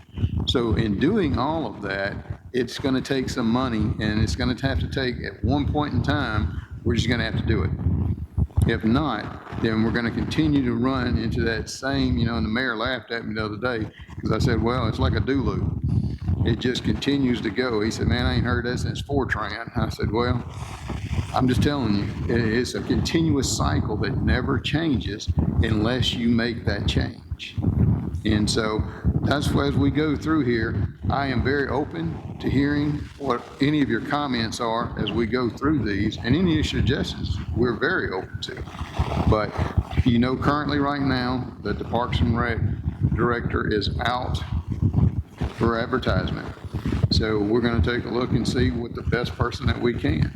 So in doing all of that, it's going to take some money, and it's going to have to take, at one point in time, we're just going to have to do it. If not, then we're going to continue to run into that same, and the mayor laughed at me the other day because I said, well, it's like a do loop. It just continues to go. He said, man, I ain't heard that since Fortran. I said, well, I'm just telling you, it's a continuous cycle that never changes unless you make that change. And so that's why as we go through here, I am very open to hearing what any of your comments are as we go through these, and any suggestions we're very open to. But currently right now that the Parks and Rec director is out for advertisement. So we're going to take a look and see what the best person that we can.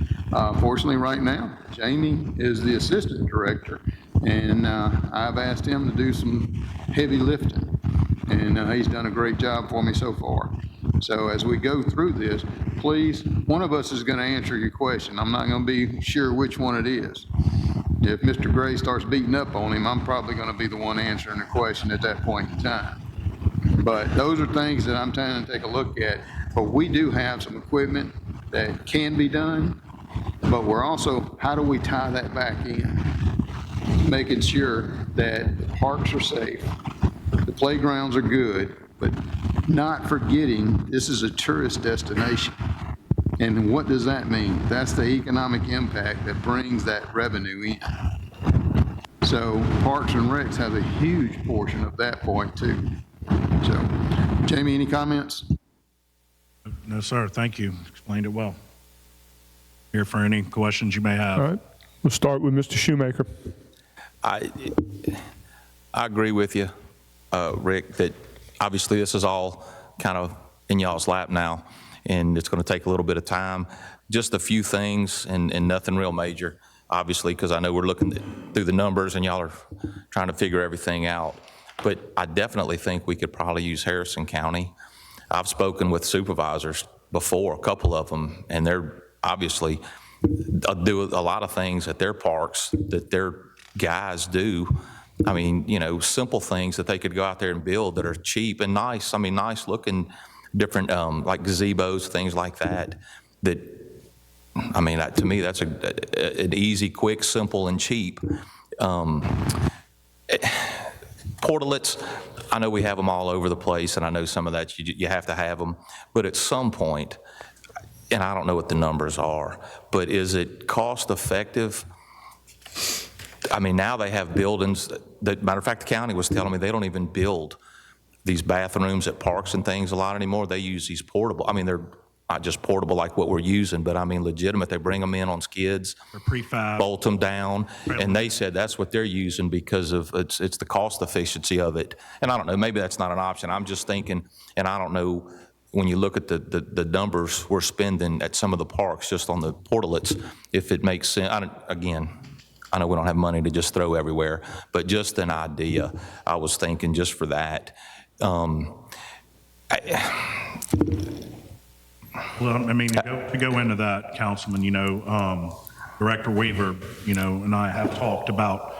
Fortunately right now, Jamie is the assistant director, and I've asked him to do some heavy lifting. And he's done a great job for me so far. So as we go through this, please, one of us is going to answer your question. I'm not going to be sure which one it is. If Mr. Gray starts beating up on him, I'm probably going to be the one answering the question at that point in time. But those are things that I'm trying to take a look at. But we do have some equipment that can be done, but we're also, how do we tie that back in? Making sure that the parks are safe, the playgrounds are good, but not forgetting this is a tourist destination. And what does that mean? That's the economic impact that brings that revenue in. So Parks and Recs has a huge portion of that point too. So, Jamie, any comments? No, sir. Thank you. Explained it well. Here for any questions you may have. All right, we'll start with Mr. Shoemaker. I agree with you, Rick, that obviously this is all kind of in y'all's lap now, and it's going to take a little bit of time. Just a few things and nothing real major, obviously, because I know we're looking through the numbers and y'all are trying to figure everything out. But I definitely think we could probably use Harrison County. I've spoken with supervisors before, a couple of them, and they're obviously do a lot of things at their parks that their guys do. I mean, you know, simple things that they could go out there and build that are cheap and nice. I mean, nice looking, different, like gazebos, things like that, that, I mean, to me, that's an easy, quick, simple, and cheap. Portalets, I know we have them all over the place, and I know some of that you have to have them, but at some point, and I don't know what the numbers are, but is it cost effective? I mean, now they have buildings that, matter of fact, the county was telling me they don't even build these bathrooms at parks and things a lot anymore. They use these portable, I mean, they're not just portable like what we're using, but I mean legitimate. They bring them in on skids, Or prefab. bolt them down, and they said that's what they're using because of it's the cost efficiency of it. And I don't know, maybe that's not an option. I'm just thinking, and I don't know, when you look at the numbers we're spending at some of the parks just on the portalets, if it makes sense. Again, I know we don't have money to just throw everywhere, but just an idea. I was thinking just for that. Well, I mean, to go into that, Councilman, you know, Director Weaver, you know, and I have talked about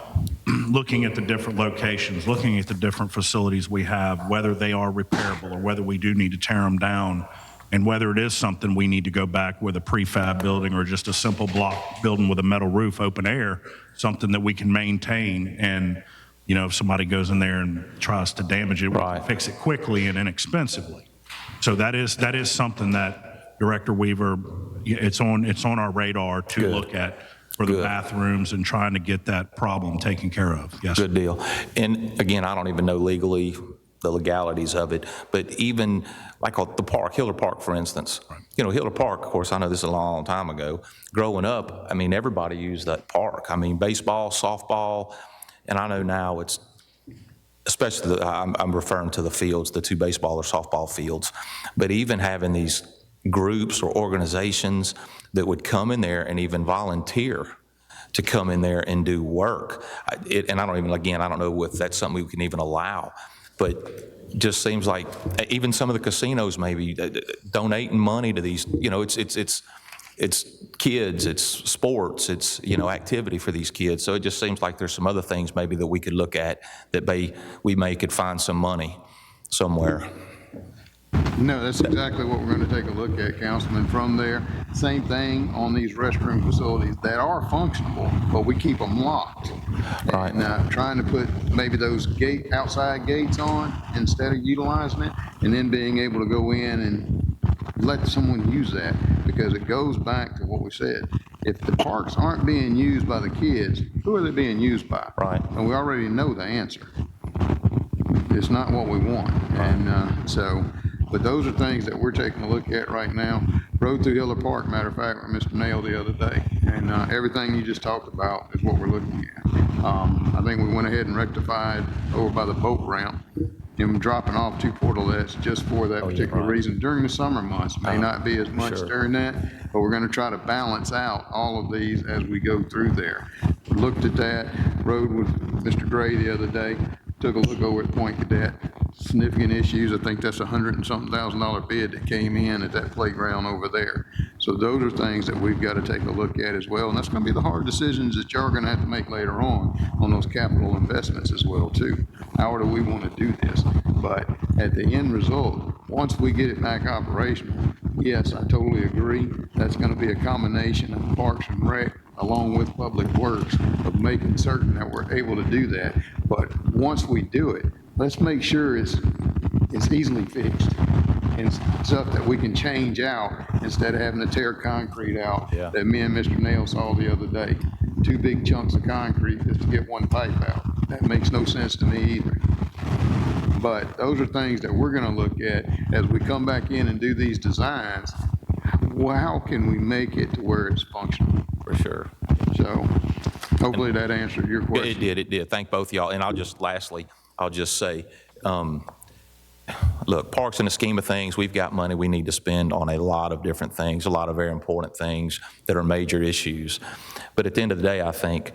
looking at the different locations, looking at the different facilities we have, whether they are repairable or whether we do need to tear them down, and whether it is something we need to go back with a prefab building or just a simple block building with a metal roof, open air, something that we can maintain. And, you know, if somebody goes in there and tries to damage it, we can fix it quickly and inexpensively. So that is something that Director Weaver, it's on our radar to look at for the bathrooms and trying to get that problem taken care of. Yes. Good deal. And again, I don't even know legally the legalities of it, but even like the park, Hiller Park, for instance. You know, Hiller Park, of course, I know this is a long time ago. Growing up, I mean, everybody used that park. I mean, baseball, softball, and I know now it's, especially I'm referring to the fields, the two baseball or softball fields, but even having these groups or organizations that would come in there and even volunteer to come in there and do work. And I don't even, again, I don't know if that's something we can even allow, but just seems like even some of the casinos maybe donating money to these, you know, it's kids, it's sports, it's, you know, activity for these kids. So it just seems like there's some other things maybe that we could look at that we may could find some money somewhere. No, that's exactly what we're going to take a look at, Councilman. From there, same thing on these restroom facilities that are functional, but we keep them locked. Right. Now, trying to put maybe those outside gates on instead of utilizing it, and then being able to go in and let someone use that, because it goes back to what we said. If the parks aren't being used by the kids, who are they being used by? Right. And we already know the answer. It's not what we want. And but those are things that we're taking a look at right now. Rode through Hiller Park, matter of fact, with Mr. Nail the other day, and everything you just talked about is what we're looking at. I think we went ahead and rectified over by the boat ramp, and dropping off 2 portalets just for that particular reason during the summer months. May not be as much during that, but we're going to try to balance out all of these as we go through there. Looked at that, rode with Mr. Gray the other day, took a look over at Point Cadet. Significant issues. I think that's $100 and something thousand bid that came in at that playground over there. So those are things that we've got to take a look at as well. And that's going to be the hard decisions that you're going to have to make later on those capital investments as well too. How do we want to do this? But at the end result, once we get it back operational, yes, I totally agree. That's going to be a combination of Parks and Rec along with Public Works of making certain that we're able to do that. But once we do it, let's make sure it's easily fixed and stuff that we can change out instead of having to tear concrete out that me and Mr. Nail saw the other day. 2 big chunks of concrete just to get 1 pipe out. That makes no sense to me either. But those are things that we're going to look at as we come back in and do these designs. Well, how can we make it to where it's functional? For sure. So hopefully that answered your question. It did. Thank both of y'all. And lastly, I'll just say, look, parks in the scheme of things, we've got money we need to spend on a lot of different things, a lot of very important things that are major issues. But at the end of the day, I think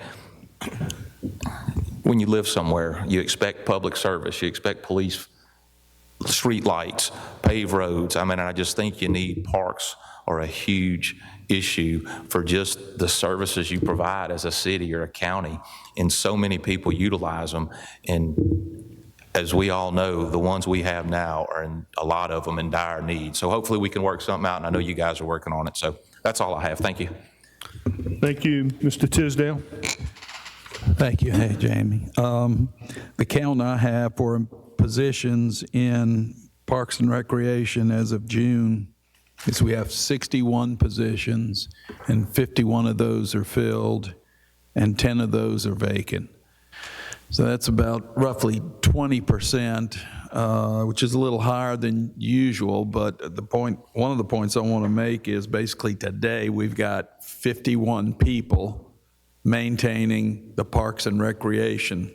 when you live somewhere, you expect public service, you expect police, street lights, paved roads. I mean, I just think you need parks are a huge issue for just the services you provide as a city or a county. And so many people utilize them. And as we all know, the ones we have now are in, a lot of them in dire need. So hopefully we can work something out, and I know you guys are working on it. So that's all I have. Thank you. Thank you, Mr. Tisdale. Thank you. Hey, Jamie. The count I have for positions in Parks and Recreation as of June is we have 61 positions, and 51 of those are filled, and 10 of those are vacant. So that's about roughly 20%, which is a little higher than usual, but one of the points I want to make is basically today we've got 51 people maintaining the Parks and Recreation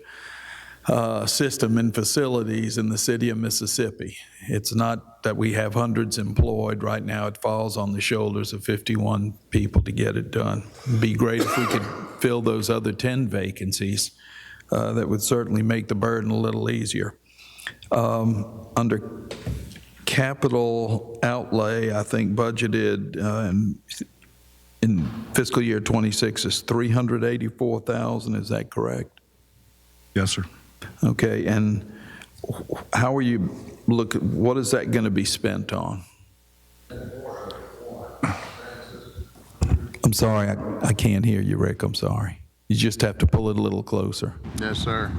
system and facilities in the city of Mississippi. It's not that we have hundreds employed. Right now it falls on the shoulders of 51 people to get it done. It'd be great if we could fill those other 10 vacancies. That would certainly make the burden a little easier. Under capital outlay, I think budgeted in fiscal year 26 is $384,000, is that correct? Yes, sir. Okay, and how are you what is that going to be spent on? I'm sorry, I can't hear you, Rick, I'm sorry. You just have to pull it a little closer. Yes, sir.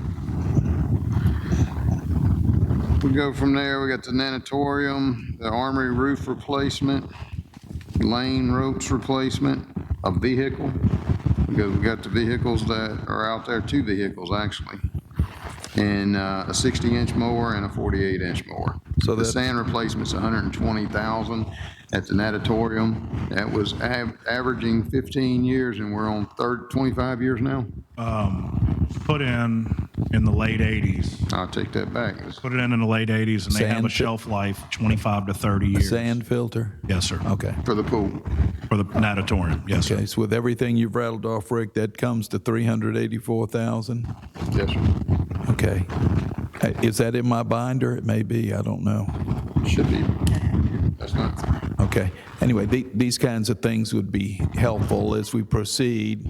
We go from there, we got the natatorium, the armory roof replacement, lane ropes replacement, a vehicle, because we got the vehicles that are out there, 2 vehicles actually, and a 60-inch mower and a 48-inch mower. So the that's- sand replacement's $120,000 at the natatorium. That was averaging 15 years, and we're on 25 years now. Put in the late 80s. I'll take that back. Put it in the late 80s, and they have a shelf life 25 to 30 A years. sand filter? Yes, sir. Okay. For the pool. For the natatorium, yes, sir. Okay, so with everything you've rattled off, Rick, that comes to $384,000? Yes, sir. Okay. Is that in my binder? It may be, I don't know. Should be. That's not. Okay. Anyway, these kinds of things would be helpful as we proceed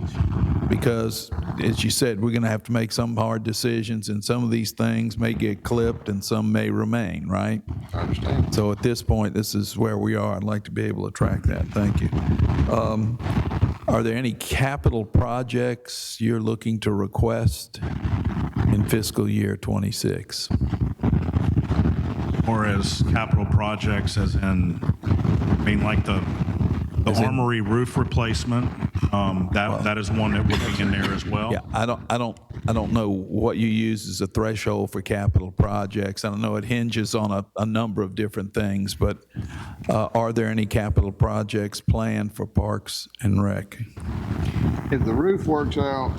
because, as you said, we're going to have to make some hard decisions, and some of these things may get clipped and some may remain, right? I understand. So at this point, this is where we are. I'd like to be able to track that. Thank you. Are there any capital projects you're looking to request in fiscal year 26? Or as capital projects as in, I mean, like the armory roof replacement, that is one that would be in there as well. Yeah, I don't know what you use as a threshold for capital projects. I don't know, it hinges on a number of different things, but are there any capital projects planned for Parks and Rec? If the roof works out,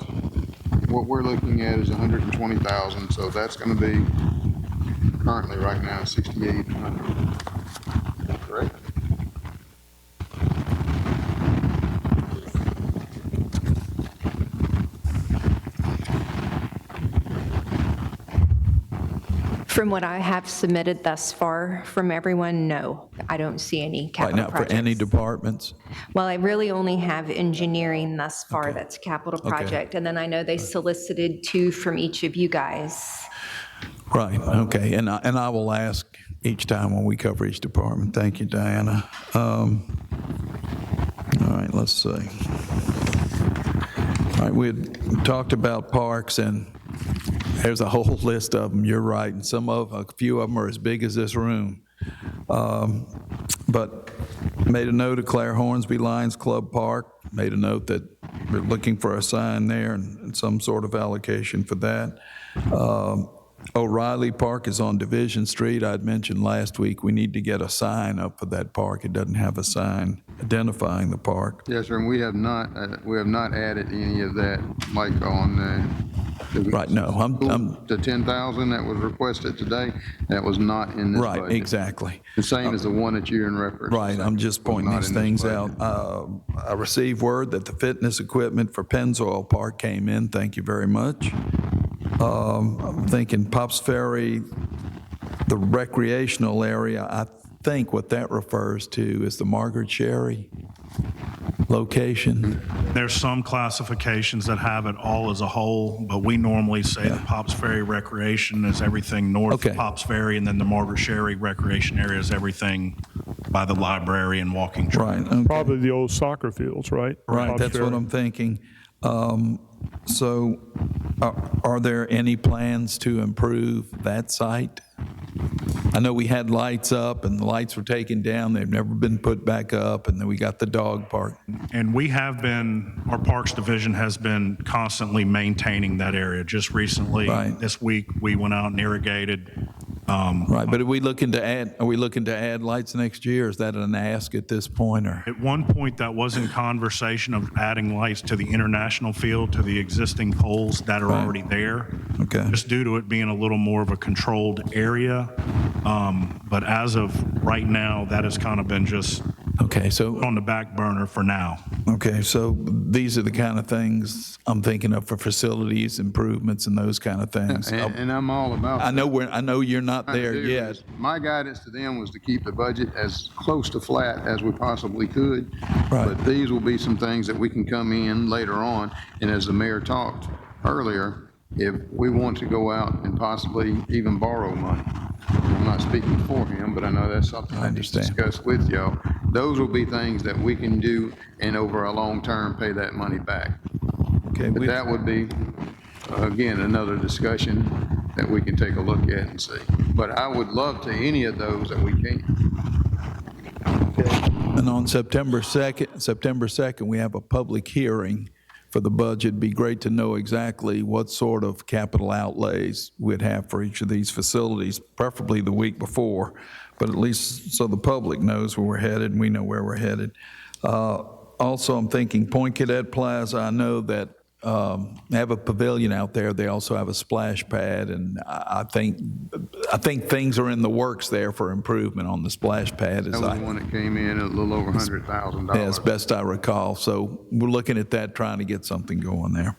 what we're looking at is $120,000, so that's going to be currently right now $6,800. Correct? From what I have submitted thus far from everyone, no, I don't see any Right capital now, for projects. any departments? Well, I really only have engineering thus far, that's a capital project. And then I know they solicited 2 from each of you guys. Right, okay, and I will ask each time when we cover each department. Thank you, Diana. All right, let's see. All right, we had talked about parks, and there's a whole list of them, you're right, and a few of them are as big as this room. But made a note of Claire Hornsby Lions Club Park, made a note that we're looking for a sign there and some sort of allocation for that. O'Reilly Park is on Division Street. I'd mentioned last week we need to get a sign up for that park. It doesn't have a sign identifying the park. Yes, sir, and we have not added any of that, like on Right, no, I'm, The 10,000 that was requested today, that was not in this budget. right, exactly. The same as the one that you're in reference. Right, I'm just pointing Not these in this things budget. out. I received word that the fitness equipment for Pennzoil Park came in. Thank you very much. I'm thinking Pops Ferry, the recreational area, I think what that refers to is the Margaret Sherry location. There's some classifications that have it all as a whole, but we normally say the Pops Ferry Recreation is everything north Okay. of Pops Ferry, and then the Margaret Sherry Recreation Area is everything by the library and walking trail. Right, okay. Probably the old soccer fields, right? Right, Bob's that's what Ferry. I'm thinking. So are there any plans to improve that site? I know we had lights up and the lights were taken down. They've never been put back up. And then we got the dog park. And we have been, our Parks Division has been constantly maintaining that area. Just recently, Right. this week, we went out and irrigated. Right, but are we looking to add lights next year? Is that an ask at this point, or? At one point, that was in conversation of adding lights to the international field, to the existing poles that are Right. already there. Okay. Just due to it being a little more of a controlled area. But as of right now, that has kind of been just Okay, so, on the back burner for now. okay, so these are the kind of things I'm thinking of for facilities improvements and those kind of things. And I'm all about that. I know you're not Trying to there do yet. is- My guidance to them was to keep the budget as close to flat as we possibly could. Right. But these will be some things that we can come in later on, and as the mayor talked earlier, if we want to go out and possibly even borrow money. I'm not speaking for him, but I know that's something I I need to understand. discuss with y'all. Those will be things that we can do and over a long term pay that money back. Okay, But that would be, again, another discussion that we can take a look at and see. But I would love to any of those that we can. And on September 2nd, we have a public hearing for the budget. It'd be great to know exactly what sort of capital outlays we'd have for each of these facilities, preferably the week before, but at least so the public knows where we're headed and we know where we're headed. Also, I'm thinking Point Cadet Plaza, I know that they have a pavilion out there. They also have a splash pad, and I think things are in the works there for improvement on the splash pad. That was the one that came in at a little over $100,000. As best I recall. So we're looking at that, trying to get something going there.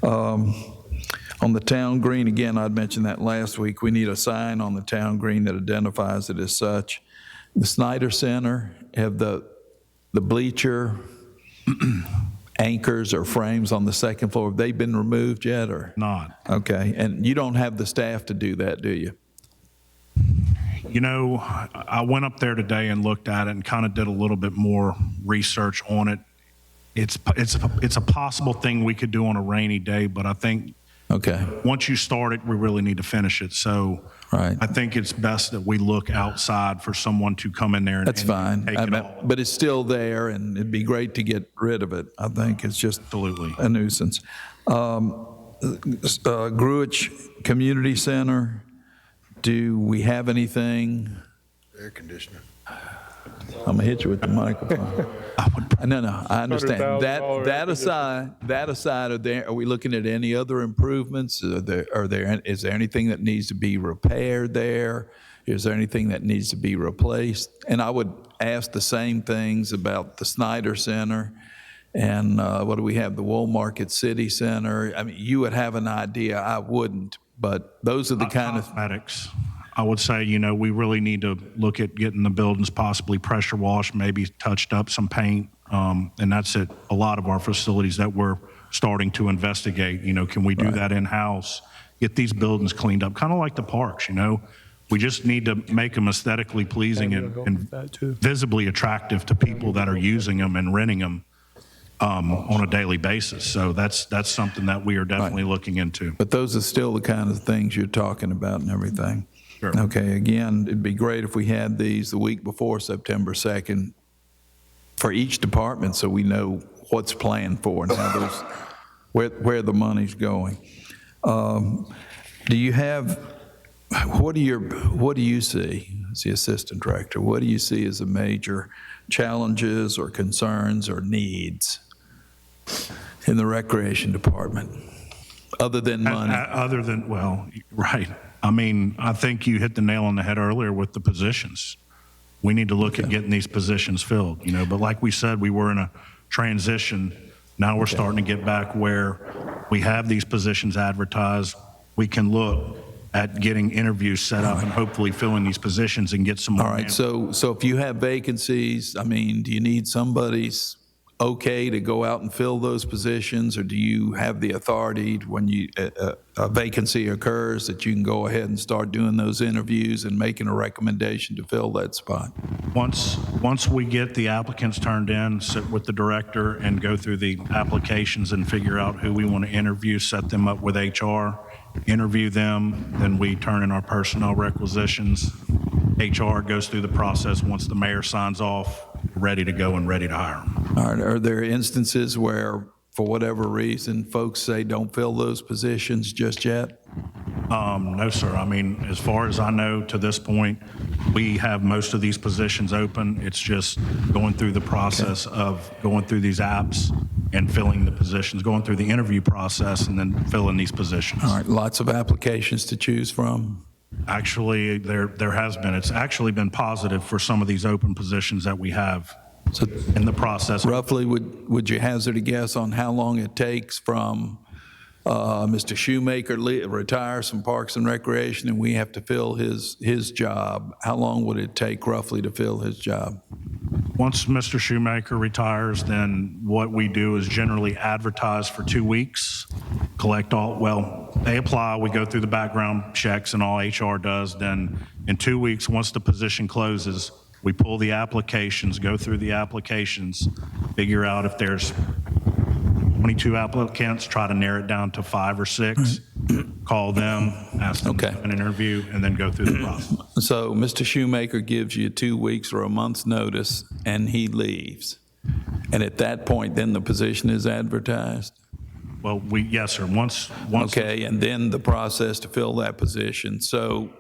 On the town green, again, I'd mentioned that last week, we need a sign on the town green that identifies it as such. The Snyder Center, have the bleacher anchors or frames on the second floor, have they been removed yet, or? Not. Okay, and you don't have the staff to do that, do you? You know, I went up there today and looked at it and kind of did a little bit more research on it. It's a possible thing we could do on a rainy day, but I think Okay, once you start it, we really need to finish it. So right. I think it's best that we look outside for someone to come in there and That's fine. take I it mean, all. but it's still there, and it'd be great to get rid of it. I think it's just Absolutely. a nuisance. Gruich Community Center, do we have anything? Air conditioner. I'm gonna hit you with the microphone. No, I understand. $100,000 That aside, are we looking at any other improvements? Is there anything that needs to be repaired there? Is there anything that needs to be replaced? And I would ask the same things about the Snyder Center and what do we have, the Wool Market City Center? I mean, you would have an idea, I wouldn't, but those are the kind of, Cosmetics. I would say, you know, we really need to look at getting the buildings possibly pressure washed, maybe touched up some paint. And that's at a lot of our facilities that we're starting to investigate. You know, can we do that in-house? Get these buildings cleaned up, kind of like the parks, you know? We just need to make them aesthetically pleasing and visibly attractive to people that are using them and renting them on a daily basis. So that's something that we are definitely looking into. but those are still the kind of things you're talking about and everything. Sure. Okay, again, it'd be great if we had these the week before September 2nd for each department so we know what's planned for and how those, where the money's going. Do you have, what do you see as the assistant director? What do you see as the major challenges or concerns or needs in the recreation department? other than money? Other than, well, right. I mean, I think you hit the nail on the head earlier with the positions. We need to look at getting these positions filled, but like we said, we were in a transition. Now we're starting to get back where we have these positions advertised. We can look at getting interviews set up and hopefully filling these positions and get some more. All right, so if you have vacancies, I mean, do you need somebody's okay to go out and fill those positions, or do you have the authority when a vacancy occurs that you can go ahead and start doing those interviews and making a recommendation to fill that spot? Once we get the applicants turned in, sit with the director and go through the applications and figure out who we want to interview, set them up with HR, interview them, then we turn in our personnel requisitions. HR goes through the process. Once the mayor signs off, ready to go and ready to hire them. All right, are there instances where, for whatever reason, folks say don't fill those positions just yet? No, sir. I mean, as far as I know, to this point, we have most of these positions open. It's just going through the process of going through these apps and filling the positions, going through the interview process and then filling these positions. All right, lots of applications to choose from. Actually, there has been. It's actually been positive for some of these open positions that we have So in the process. roughly, would you hazard a guess on how long it takes from Mr. Shoemaker retires from Parks and Recreation and we have to fill his job? How long would it take roughly to fill his job? Once Mr. Shoemaker retires, then what we do is generally advertise for 2 weeks, they apply, we go through the background checks and all HR does. Then in 2 weeks, once the position closes, we pull the applications, go through the applications, figure out if there's 22 applicants, try to narrow it down to 5 or 6, call them, ask them to have an interview, and then go through the process. So Mr. Shoemaker gives you 2 weeks or a month's notice and he leaves. And at that point, then the position is advertised? Well, yes, sir. Once. Okay, and then the process to fill that position. So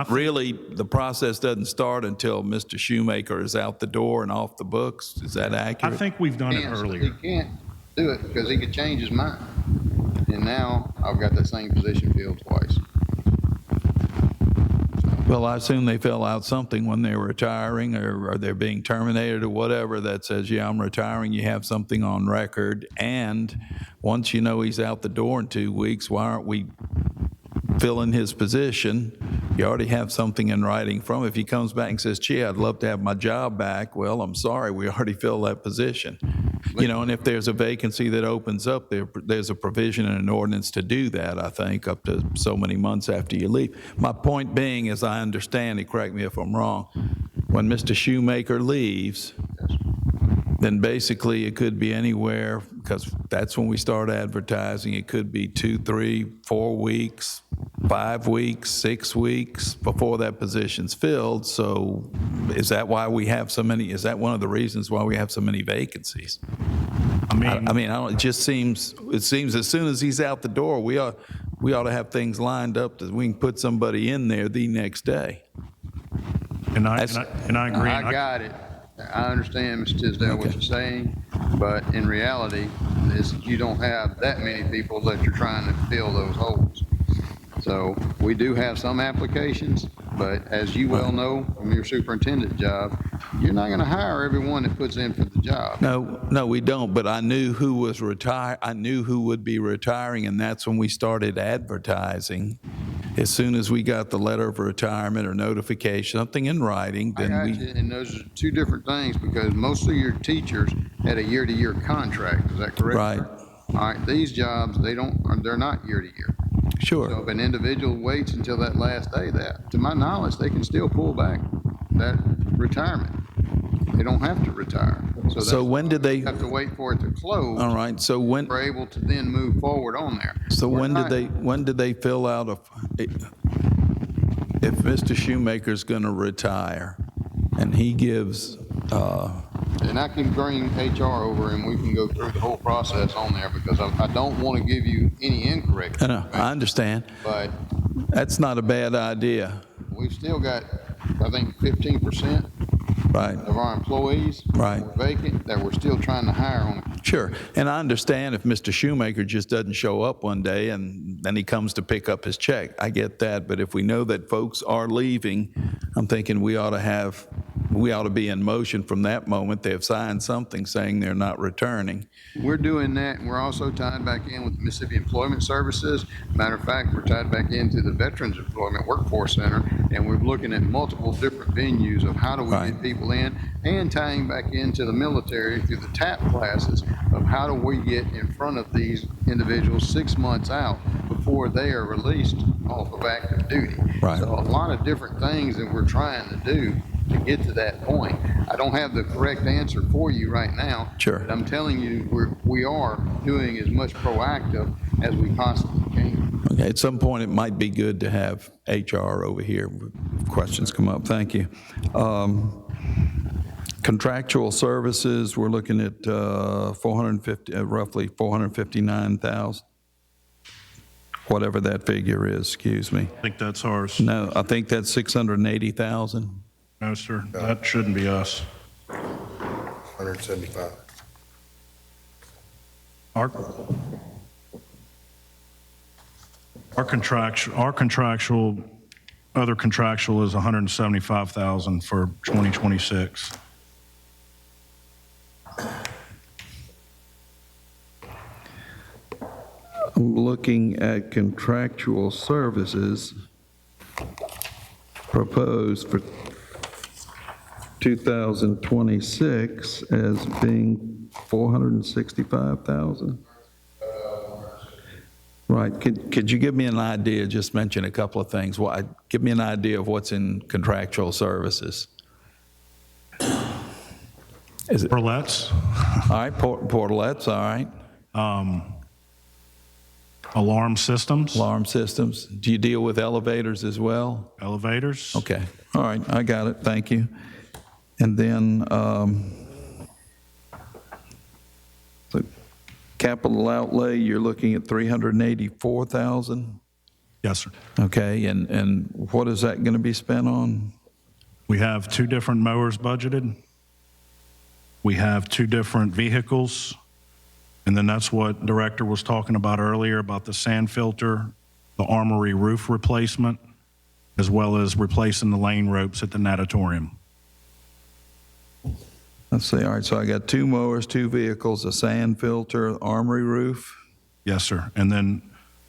really, the process doesn't start until Mr. Shoemaker is out the door and off the books? Is that accurate? I think we've done it earlier. He can't do it because he could change his mind. And now I've got that same position filled twice. Well, I assume they fill out something when they're retiring or they're being terminated or whatever that says, yeah, I'm retiring. You have something on record. And once you know he's out the door in 2 weeks, why aren't we filling his position? You already have something in writing from him. If he comes back and says, gee, I'd love to have my job back, well, I'm sorry, we already filled that position. And if there's a vacancy that opens up, there's a provision in an ordinance to do that, I think, up to so many months after you leave. My point being, as I understand it, correct me if I'm wrong, when Mr. Shoemaker leaves, then basically it could be anywhere, because that's when we start advertising, it could be 2, 3, 4 weeks, 5 weeks, 6 weeks before that position's filled. So is that why we have so many, is that one of the reasons why we have so many vacancies? I mean, it just seems as soon as he's out the door, we ought to have things lined up that we can put somebody in there the next day. And I agree. I got it. I understand, Mr. Tisdale, what you're saying, but in reality, you don't have that many people that you're trying to fill those holes. So we do have some applications, but as you well know from your superintendent job, you're not going to hire everyone that puts in for the job. No, we don't, but I knew who was retired. I knew who would be retiring, and that's when we started advertising. As soon as we got the letter of retirement or notification, something in writing, then I got you, and those are two different things, because most of your teachers had a year-to-year contract. Is that correct? Right. All right, these jobs, they're not year-to-year. Sure. So if an individual waits until that last day, to my knowledge, they can still pull back that retirement. They don't have to retire. So when did they have to wait for it to close? All right. So when we're able to then move forward on there. So when did they fill out if Mr. Shoemaker's going to retire and he gives and I can bring HR over and we can go through the whole process on there, because I don't want to give you any incorrect No, I understand. But that's not a bad idea. We've still got, I think, 15% right. of our employees right. vacant that we're still trying to hire on Sure, and I understand if Mr. Shoemaker just doesn't show up one day and then he comes to pick up his check. I get that, but if we know that folks are leaving, I'm thinking we ought to be in motion from that moment. They have signed something saying they're not returning. We're doing that, and we're also tied back in with the Mississippi Employment Services. Matter of fact, we're tied back into the Veterans Employment Workforce Center, and we're looking at multiple different venues of how do we get people in, and tying back into the military through the TAP classes of how do we get in front of these individuals 6 months out before they are released off of active duty. Right. So a lot of different things that we're trying to do to get to that point. I don't have the correct answer for you right now. Sure. But I'm telling you, we are doing as much proactive as we possibly can. Okay, at some point, it might be good to have HR over here. If questions come up, thank you. Contractual services, we're looking at roughly 459,000. Whatever that figure is, excuse me. I think that's ours. No, I think that's 680,000. No, sir, that shouldn't be us. 175. Our contractual, other contractual is 175,000 for 2026. I'm looking at contractual services proposed for 2026 as being 465,000. Right, could you give me an idea, just mention a couple of things, give me an idea of what's in contractual services? Is it? Portalettes, All right, portalettes, all right. alarm systems, Alarm systems. Do you deal with elevators as well? elevators. Okay, all right, I got it, thank you. And then, the capital outlay, you're looking at 384,000? Yes, sir. Okay, and what is that going to be spent on? We have 2 different mowers budgeted. We have 2 different vehicles. And then that's what Director was talking about earlier about the sand filter, the armory roof replacement, as well as replacing the lane ropes at the natatorium. Let's see, all right, so I got 2 mowers, 2 vehicles, a sand filter, armory roof. Yes, sir. And then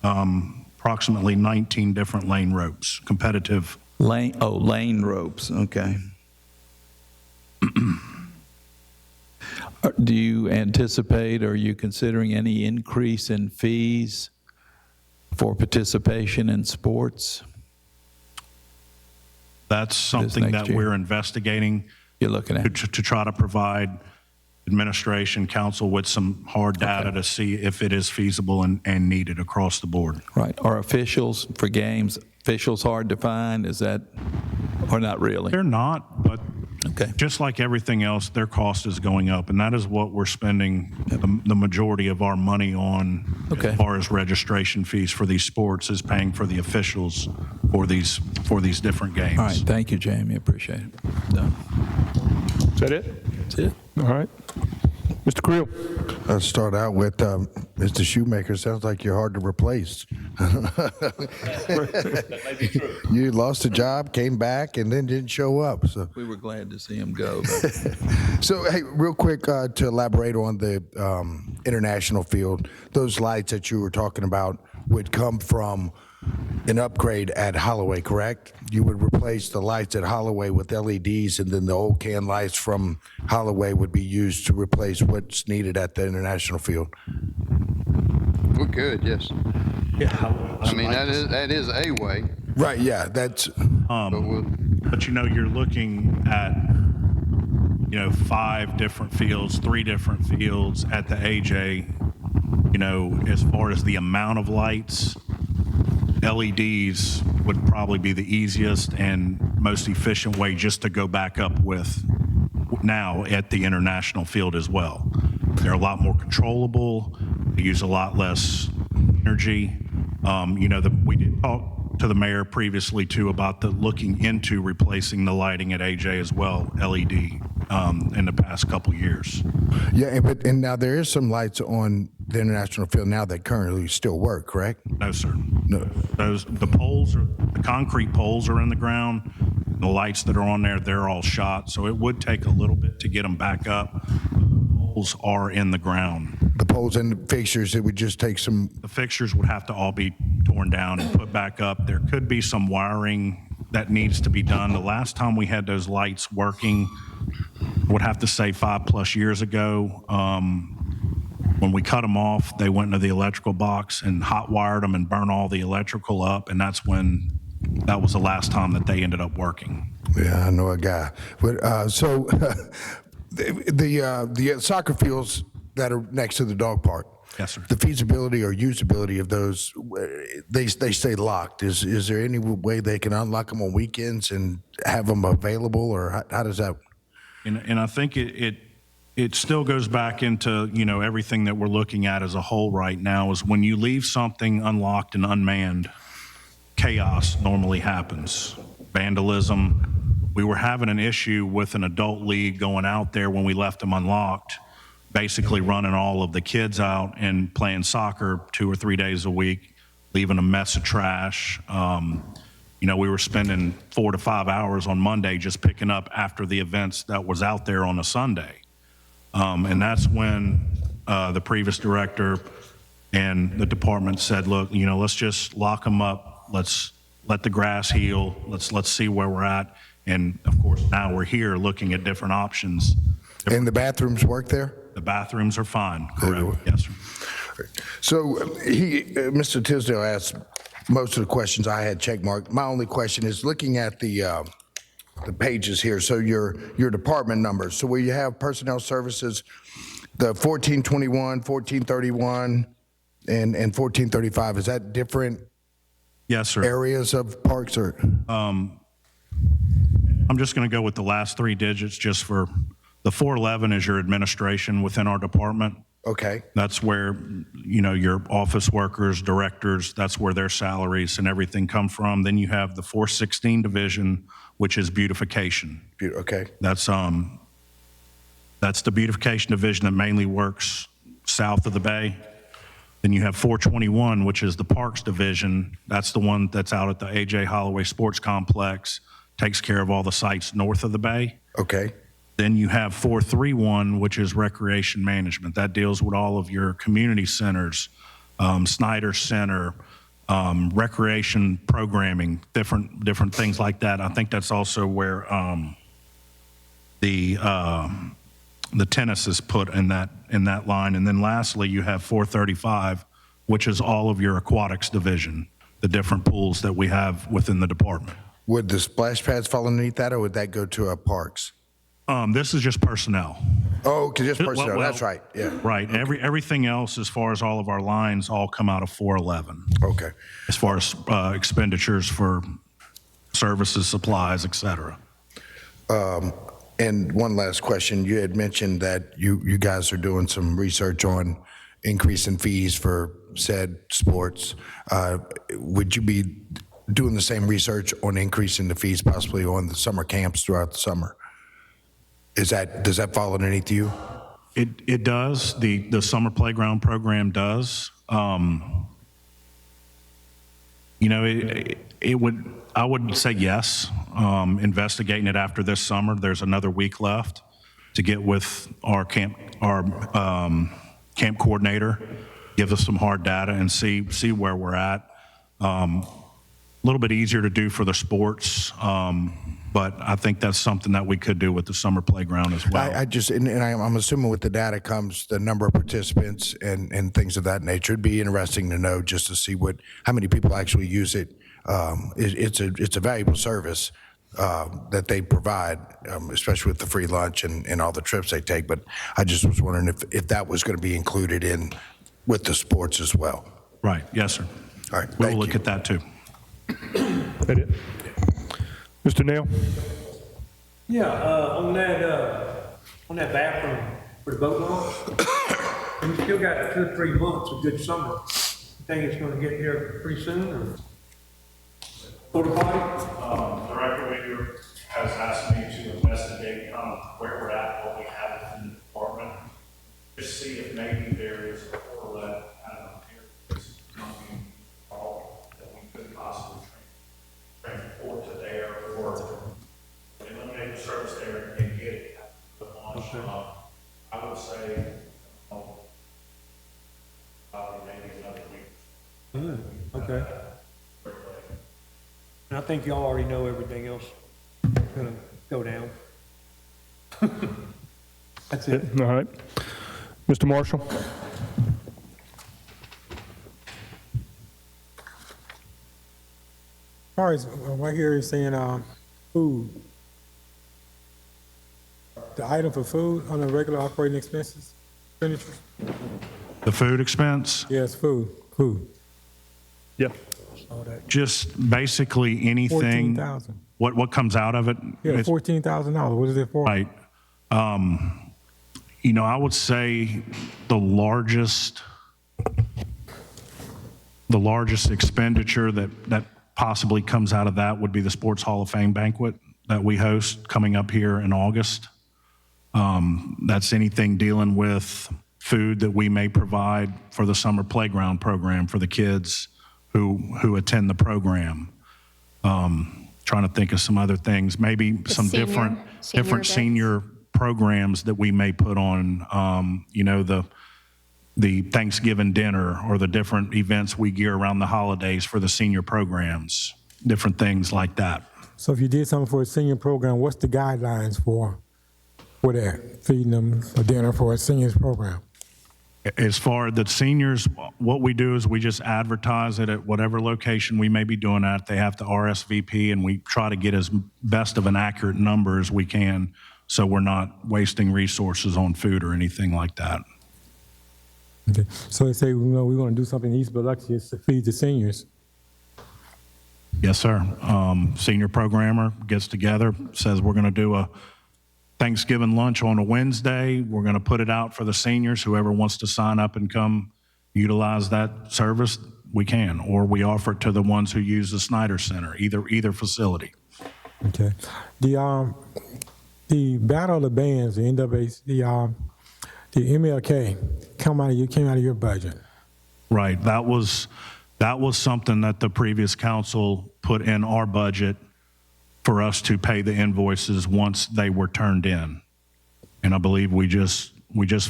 approximately 19 different lane ropes, competitive. Lane ropes, okay. Do you anticipate, or are you considering any increase in fees for participation in sports? That's something that year? we're investigating. You're looking at? To try to provide administration, council with some hard data to see if it is feasible and needed across the board. Right. Are officials for games, officials hard to find? Is that, or not really? They're not, but Okay. just like everything else, their cost is going up, and that is what we're spending the majority of our money on Okay. as far as registration fees for these sports is paying for the officials for these different games. All right, thank you, Jamie, appreciate it. Done. Is that it? That's it. All right. Mr. Creel? Let's start out with Mr. Shoemaker. Sounds like you're hard to replace. You lost a job, came back, and then didn't show up. So, We were glad to see him go. so hey, real quick to elaborate on the international field, those lights that you were talking about would come from an upgrade at Holloway, correct? You would replace the lights at Holloway with LEDs, and then the old can lights from Holloway would be used to replace what's needed at the international field. We could, yes. Yeah. I mean, that is a way, Right, yeah, that's, but we'll, But you're looking at 5 different fields, 3 different fields at the AJ. As far as the amount of lights, LEDs would probably be the easiest and most efficient way just to go back up with now at the international field as well. They're a lot more controllable. They use a lot less energy. We did talk to the mayor previously too about looking into replacing the lighting at AJ as well, LED in the past couple years. Yeah, and now there is some lights on the international field now that currently still work, correct? No, sir. No. The concrete poles are in the ground. The lights that are on there, they're all shot, so it would take a little bit to get them back up. The poles are in the ground. The poles and the fixtures, it would just take some, The fixtures would have to all be torn down and put back up. There could be some wiring that needs to be done. The last time we had those lights working, I would have to say 5+ years ago. When we cut them off, they went into the electrical box and hot wired them and burned all the electrical up, and that was the last time that they ended up working. yeah, I know a guy. But, so the soccer fields that are next to the dog park, Yes, sir. the feasibility or usability of those, they stay locked. Is there any way they can unlock them on weekends and have them available, or how does that? And I think it still goes back into, everything that we're looking at as a whole right now is when you leave something unlocked and unmanned, chaos normally happens. Vandalism. We were having an issue with an adult league going out there when we left them unlocked, basically running all of the kids out and playing soccer 2 or 3 days a week, leaving a mess of trash. We were spending 4 to 5 hours on Monday just picking up after the events that was out there on a Sunday. And that's when the previous director and the department said, look, let's just lock them up. Let's let the grass heal. Let's see where we're at. And of course, now we're here looking at different options. And the bathrooms work there? The bathrooms are fine, correct? Yes, sir. So Mr. Tisdale asked most of the questions I had checkmarked. My only question is looking at the pages here. So your department numbers. So where you have personnel services, the 1421, 1431, and 1435. Is that different Yes, sir. areas of parks or? I'm just going to go with the last 3 digits just for the 411 is your administration within our department. Okay. That's where, your office workers, directors, that's where their salaries and everything come from. Then you have the 416 division, which is beautification. Okay. That's the beautification division that mainly works south of the bay. Then you have 421, which is the parks division. That's the one that's out at the A.J. Holloway Sports Complex, takes care of all the sites north of the bay. Okay. Then you have 431, which is recreation management. That deals with all of your community centers, Snyder Center, recreation programming, different things like that. I think that's also where the tennis is put in that line. And then lastly, you have 435, which is all of your aquatics division, the different pools that we have within the department. Would the splash pads fall underneath that, or would that go to parks? This is just personnel. Oh, just personnel. Well, That's right. Yeah. Right. Okay. Everything else, as far as all of our lines, all come out of 411. Okay. As far as expenditures for services, supplies, et cetera. And one last question. You had mentioned that you guys are doing some research on increasing fees for said sports. Would you be doing the same research on increasing the fees possibly on the summer camps throughout the summer? Does that fall underneath you? It does. The summer playground program does. I would say yes. Investigating it after this summer. There's another week left to get with our camp coordinator, give us some hard data and see where we're at. A little bit easier to do for the sports, but I think that's something that we could do with the summer playground as well. I'm assuming with the data comes the number of participants and things of that nature. It'd be interesting to know just to see how many people actually use it. It's a valuable service that they provide, especially with the free lunch and all the trips they take. But I just was wondering if that was going to be included in with the sports as well. Right. Yes, sir. All right. We'll look at that too. That it? Mr. Nail? Yeah, on that bathroom for the boat launch, we still got 2 or 3 months of good summer. You think it's gonna get here pretty soon, or? Porta potty? Director Weaver has asked me to investigate where we're at I would say, probably maybe another week. Okay. And I think y'all already know everything else gonna go down. That's it. All right. Mr. Marshall? All right, right here is saying, food. The item for food on the regular operating expenses, expenditures? The food expense, Yes, food. Yeah. just basically anything. 14,000. What comes out of it? Yeah, It's- $14,000. What is it for? Right. I would say the largest expenditure that possibly comes out of that would be the Sports Hall of Fame banquet that we host coming up here in August. That's anything dealing with food that we may provide for the summer playground program for the kids who attend the program. Trying to think of some other things, maybe some different events. senior programs that we may put on, the Thanksgiving dinner or the different events we gear around the holidays for the senior programs, different things like that. So if you did something for a senior program, what's the guidelines for that, feeding them a dinner for a seniors program? As far as the seniors, what we do is we just advertise it at whatever location we may be doing at. They have to RSVP, and we try to get as best of an accurate number as we can, so we're not wasting resources on food or anything like that. Okay. So they say, we want to do something in East Biloxi to feed the seniors. Yes, sir. Senior programmer gets together, says we're going to do a Thanksgiving lunch on a Wednesday. We're going to put it out for the seniors. Whoever wants to sign up and come utilize that service, we can, or we offer it to the ones who use the Snyder Center, either facility. Okay. The Battle of the Bands, the NWA, the MLK came out of your budget. Right. That was something that the previous council put in our budget for us to pay the invoices once they were turned in. And I believe we just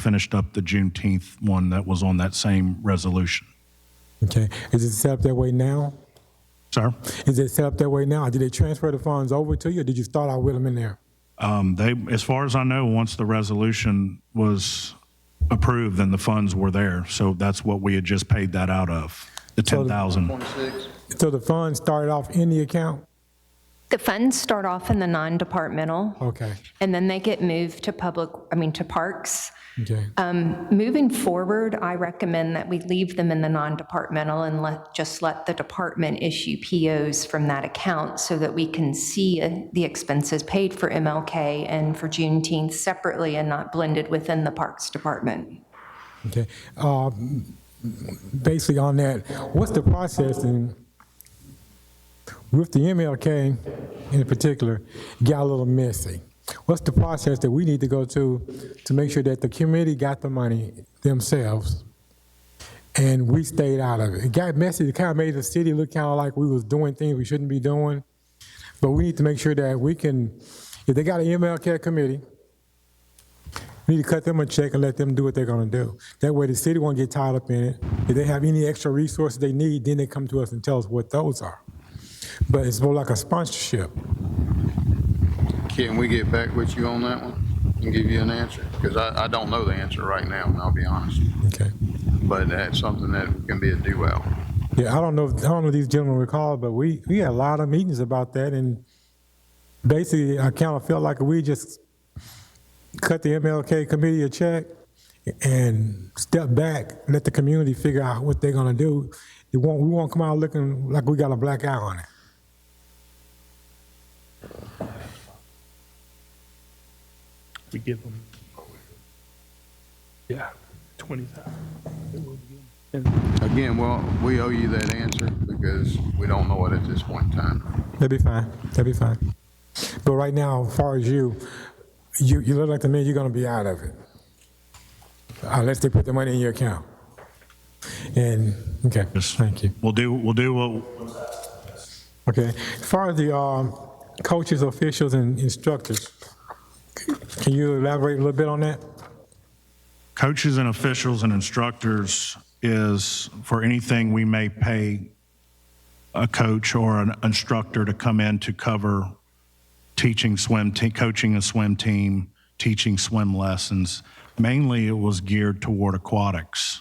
finished up the Juneteenth one that was on that same resolution. Okay. Is it set up that way now? Sir? Is it set up that way now? Did they transfer the funds over to you, or did you start out with them in there? As far as I know, once the resolution was approved, then the funds were there. So that's what we had just paid that out of, the 10,000. So the funds started off in the account? The funds start off in the non-departmental. Okay. And then they get moved to to parks. Okay. Moving forward, I recommend that we leave them in the non-departmental and let the department issue POs from that account so that we can see the expenses paid for MLK and for Juneteenth separately and not blended within the Parks Department. Okay. Basically on that, what's the process with the MLK in particular, got a little messy. What's the process that we need to go to make sure that the committee got the money themselves and we stayed out of it? It got messy. It kind of made the city look kind of like we was doing things we shouldn't be doing. But we need to make sure that we can, if they got an MLK committee, we need to cut them a check and let them do what they're going to do. That way the city won't get tied up in it. If they have any extra resources they need, then they come to us and tell us what those are. But it's more like a sponsorship. Can we get back with you on that one and give you an answer? Because I don't know the answer right now, and I'll be honest. Okay. But that's something that can be a do-out. Yeah, I don't know if these gentlemen recall, but we had a lot of meetings about that, and basically I kind of felt like we just cut the MLK committee a check and step back, let the community figure out what they're gonna do. We won't come out looking like we got a black eye on it. We give them, 20,000. Again, well, we owe you that answer because we don't know it at this point in time. That'd be fine. But right now, as far as you look like to me, you're gonna be out of it. Unless they put the money in your account. And, okay, thank you. We'll do what, Okay, as far as the coaches, officials, and instructors, Can you elaborate a little bit on that? Coaches and officials and instructors is for anything we may pay a coach or an instructor to come in to cover teaching swim, coaching a swim team, teaching swim lessons. Mainly it was geared toward aquatics.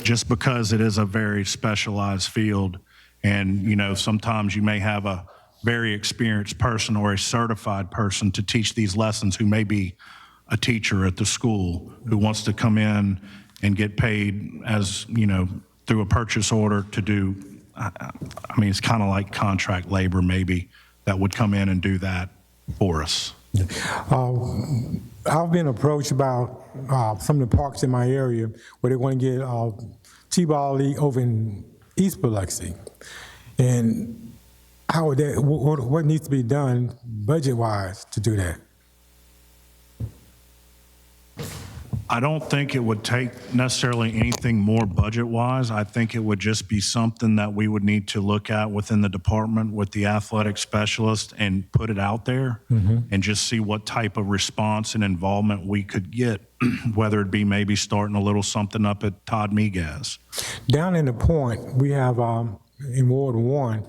Just because it is a very specialized field and, you know, sometimes you may have a very experienced person or a certified person to teach these lessons who may be a teacher at the school who wants to come in and get paid as, you know, through a purchase order to do, I mean, it's kind of like contract labor maybe that would come in and do that for us. I've been approached about some of the parks in my area where they want to get T-ball league over in East Biloxi. And how would that, what needs to be done budget-wise to do that? I don't think it would take necessarily anything more budget-wise. I think it would just be something that we would need to look at within the department with the athletic specialist and put it out there and just see what type of response and involvement we could get, whether it be maybe starting a little something up at Todd Miguez. Down in the point, we have, in Ward 1,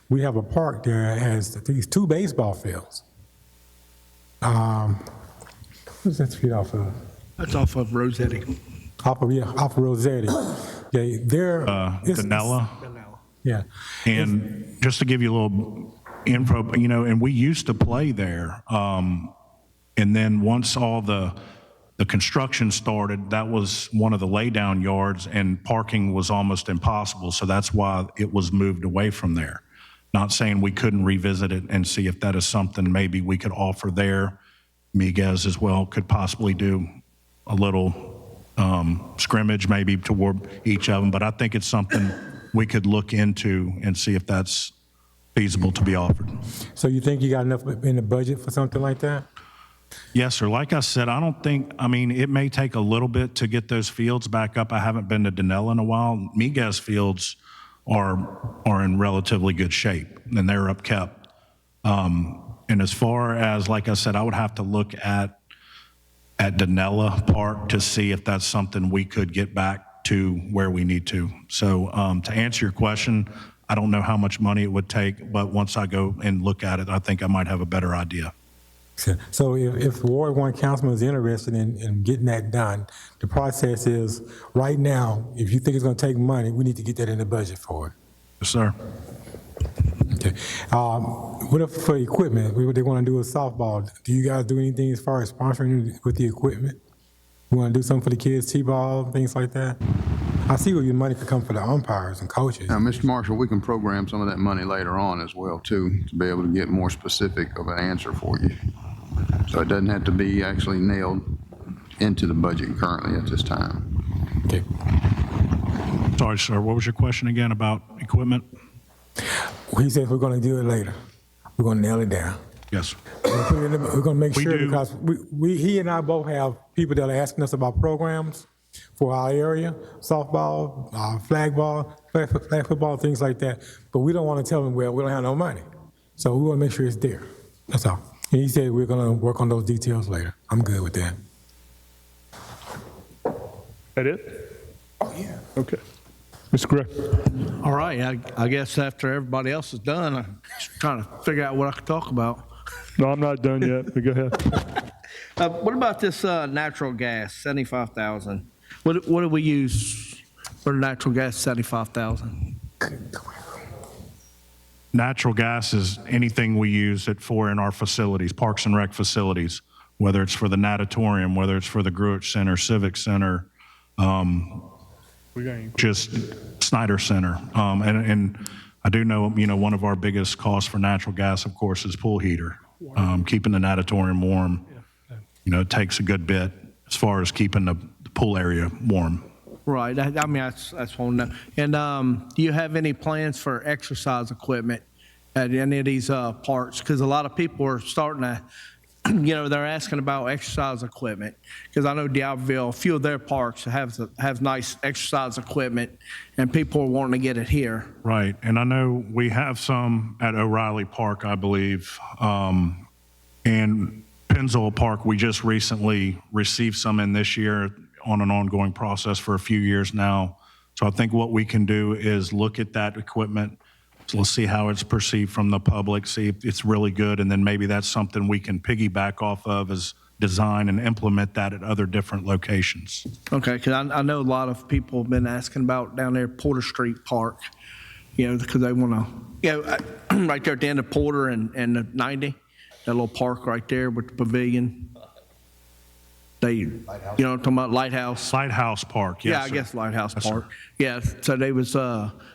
we have a park there that has these 2 baseball fields. Who's that street off of? That's off of Rosetti. Off of Rosetti. Yeah, they're Danella. Yeah. And just to give you a little info, you know, and we used to play there. And then once all the construction started, that was one of the laydown yards and parking was almost impossible. So that's why it was moved away from there. Not saying we couldn't revisit it and see if that is something maybe we could offer there. Miguez as well could possibly do a little scrimmage maybe toward each of them, but I think it's something we could look into and see if that's feasible to be offered. So you think you got enough in the budget for something like that? Yes, sir. Like I said, I mean, it may take a little bit to get those fields back up. I haven't been to Danella in a while. Miguez fields are in relatively good shape and they're upkept. And as far as, like I said, I would have to look at Danella Park to see if that's something we could get back to where we need to. So to answer your question, I don't know how much money it would take, but once I go and look at it, I think I might have a better idea. So if Ward 1 councilman is interested in getting that done, the process is, right now, if you think it's going to take money, we need to get that in the budget for it. Yes, sir. Okay. What if for equipment? What they want to do is softball. Do you guys do anything as far as sponsoring with the equipment? You want to do something for the kids, T-ball, things like that? I see where your money could come for the umpires and coaches. Now, Mr. Marshall, we can program some of that money later on as well, too, to be able to get more specific of an answer for you. So it doesn't have to be actually nailed into the budget currently at this time. Okay. Sorry, sir. What was your question again about equipment? He says we're going to do it later. We're going to nail it down. Yes. We're going to make We sure do. because he and I both have people that are asking us about programs for our area, softball, flag football, things like that. But we don't want to tell them, well, we don't have no money. So we want to make sure it's there. That's all. And he said we're going to work on those details later. I'm good with that. That it? Oh, yeah. Okay. Mr. Gray. All right, I guess after everybody else is done, I'm just trying to figure out what I could talk about. No, I'm not done yet, but go ahead. What about this natural gas, 75,000? What do we use for natural gas, 75,000? Natural gas is anything we use it for in our facilities, Parks and Rec facilities, whether it's for the natatorium, whether it's for the Gruich Center, Civic Center, just Snyder Center. And I do know, you know, one of our biggest costs for natural gas, of course, is pool heater. Keeping the natatorium warm, you know, it takes a good bit as far as keeping the pool area warm. Right, I mean, that's what I know. And do you have any plans for exercise equipment at any of these parks? Because a lot of people are starting to, you know, they're asking about exercise equipment. Because I know D'Iberville, a few of their parks have nice exercise equipment, and people are wanting to get it here. Right, and I know we have some at O'Reilly Park, I believe. And Pennzoil Park, we just recently received some in this year on an ongoing process for a few years now. So I think what we can do is look at that equipment. So let's see how it's perceived from the public, see if it's really good, and then maybe that's something we can piggyback off of as design and implement that at other different locations. Okay, because I know a lot of people have been asking about down there Porter Street Park, because they want to, right there at the end of Porter and the 90, that little park right there with the pavilion. Talking about Lighthouse. Lighthouse Park, yes, Yeah, I sir. guess Lighthouse Yes, sir. Park. Yeah, so they was,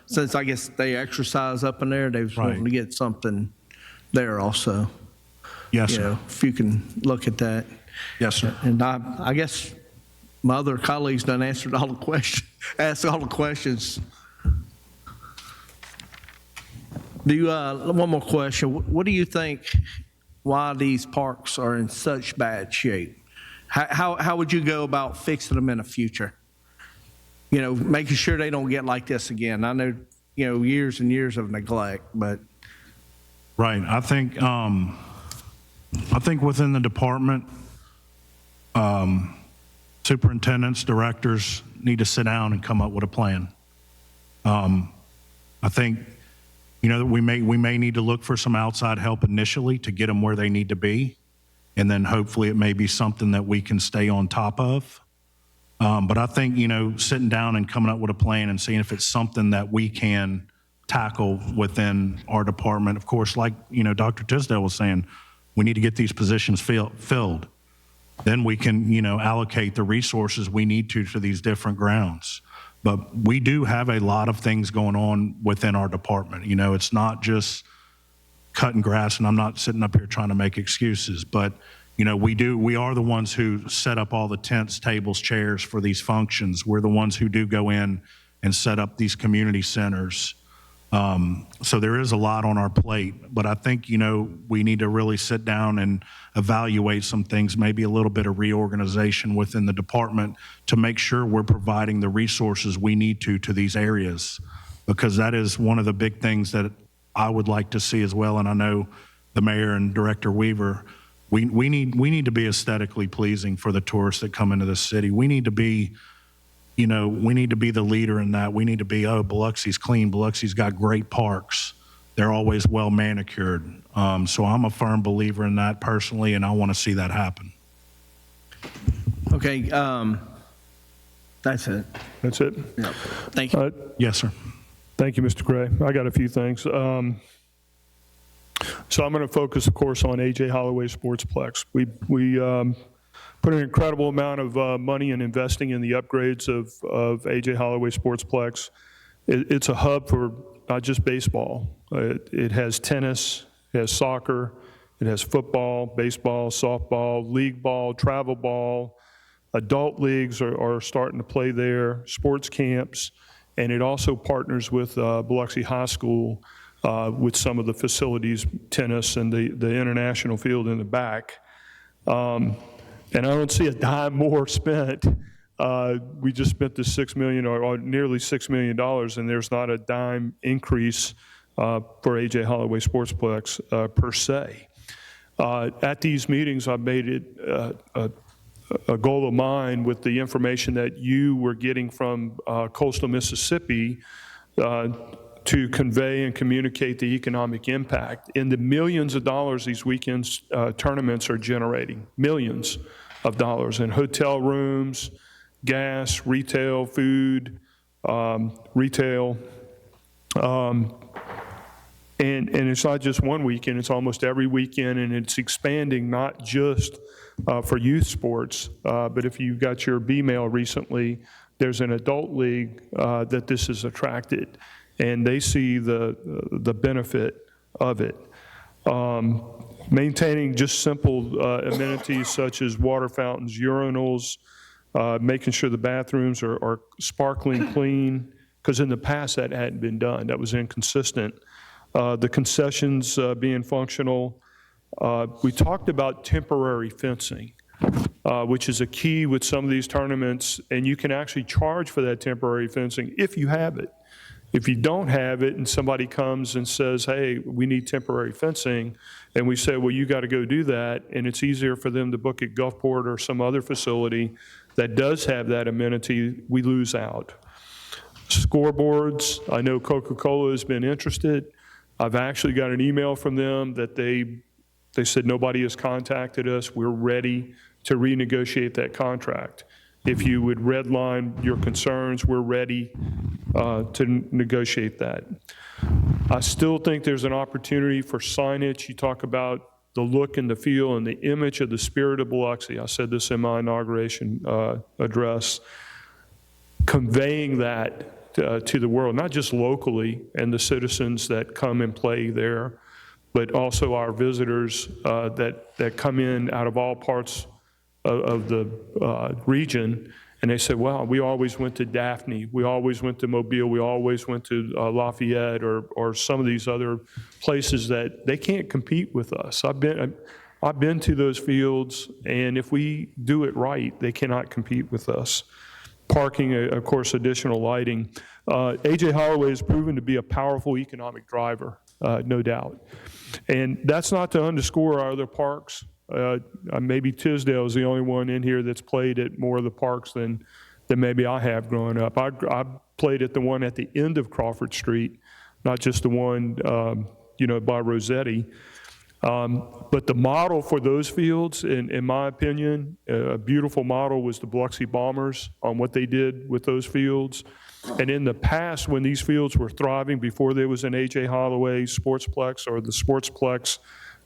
since I guess they exercise up in there, they was wanting to Right. get something there also. Yes, sir. If you can look at that. Yes, sir. And I guess my other colleagues done answered all the questions, asked all the questions. One more question. What do you think, why these parks are in such bad shape? How would you go about fixing them in the future? Making sure they don't get like this again. I know, years and years of neglect, but. Right. I think within the department, superintendents, directors need to sit down and come up with a plan. I think, we may need to look for some outside help initially to get them where they need to be. And then hopefully it may be something that we can stay on top of. But I think, sitting down and coming up with a plan and seeing if it's something that we can tackle within our department. Of course, like, Dr. Tisdale was saying, we need to get these positions filled. Then we can, allocate the resources we need to these different grounds. But we do have a lot of things going on within our department. It's not just cutting grass, and I'm not sitting up here trying to make excuses, but we are the ones who set up all the tents, tables, chairs for these functions. We're the ones who do go in and set up these community centers. So there is a lot on our plate, but I think, we need to really sit down and evaluate some things, maybe a little bit of reorganization within the department to make sure we're providing the resources we need to these areas, because that is one of the big things that I would like to see as well. And I know the mayor and Director Weaver, we need to be aesthetically pleasing for the tourists that come into the city. We need to be, we need to be the leader in that. We need to be, Biloxi's clean. Biloxi's got great parks. They're always well manicured. So I'm a firm believer in that personally, and I want to see that happen. Okay, that's it. That's it? Yep. Thank you. Yes, sir. Thank you, Mr. Gray. I got a few things. So I'm going to focus, of course, on A.J. Holloway Sportsplex. We put an incredible amount of money in investing in the upgrades of A.J. Holloway Sportsplex. It's a hub for not just baseball. It has tennis, it has soccer, it has football, baseball, softball, league ball, travel ball. Adult leagues are starting to play there, sports camps, and it also partners with Biloxi High School with some of the facilities, tennis and the international field in the back. And I don't see a dime more spent. We just spent the $6 million or nearly $6 million, and there's not a dime increase for A.J. Holloway Sportsplex per se. At these meetings, I've made it a goal of mine with the information that you were getting from coastal Mississippi to convey and communicate the economic impact in the millions of dollars these weekends tournaments are generating, millions of dollars in hotel rooms, gas, retail, food, retail. And it's not just one weekend, it's almost every weekend, and it's expanding not just for youth sports, but if you got your B-mail recently, there's an adult league that this has attracted, and they see the benefit of it. Maintaining just simple amenities such as water fountains, urinals, making sure the bathrooms are sparkling clean, because in the past that hadn't been done. That was inconsistent. The concessions being functional. We talked about temporary fencing, which is a key with some of these tournaments, and you can actually charge for that temporary fencing if you have it. If you don't have it and somebody comes and says, hey, we need temporary fencing, and we say, well, you got to go do that, and it's easier for them to book at Gulfport or some other facility that does have that amenity, we lose out. Scoreboards, I know Coca-Cola has been interested. I've actually got an email from them that they said nobody has contacted us. We're ready to renegotiate that contract. If you would redline your concerns, we're ready to negotiate that. I still think there's an opportunity for signage. You talk about the look and the feel and the image of the spirit of Biloxi. I said this in my inauguration address. Conveying that to the world, not just locally and the citizens that come and play there, but also our visitors that come in out of all parts of the region, and they say, wow, we always went to Daphne, we always went to Mobile, we always went to Lafayette or some of these other places that they can't compete with us. I've been to those fields, and if we do it right, they cannot compete with us. Parking, of course, additional lighting. A.J. Holloway has proven to be a powerful economic driver, no doubt. And that's not to underscore our other parks. Maybe Tisdale is the only one in here that's played at more of the parks than maybe I have growing up. I played at the one at the end of Crawford Street, not just the one, by Rossetti. But the model for those fields, in my opinion, a beautiful model was the Biloxi Bombers on what they did with those fields. And in the past, when these fields were thriving, before there was an A.J. Holloway Sportsplex or the Sportsplex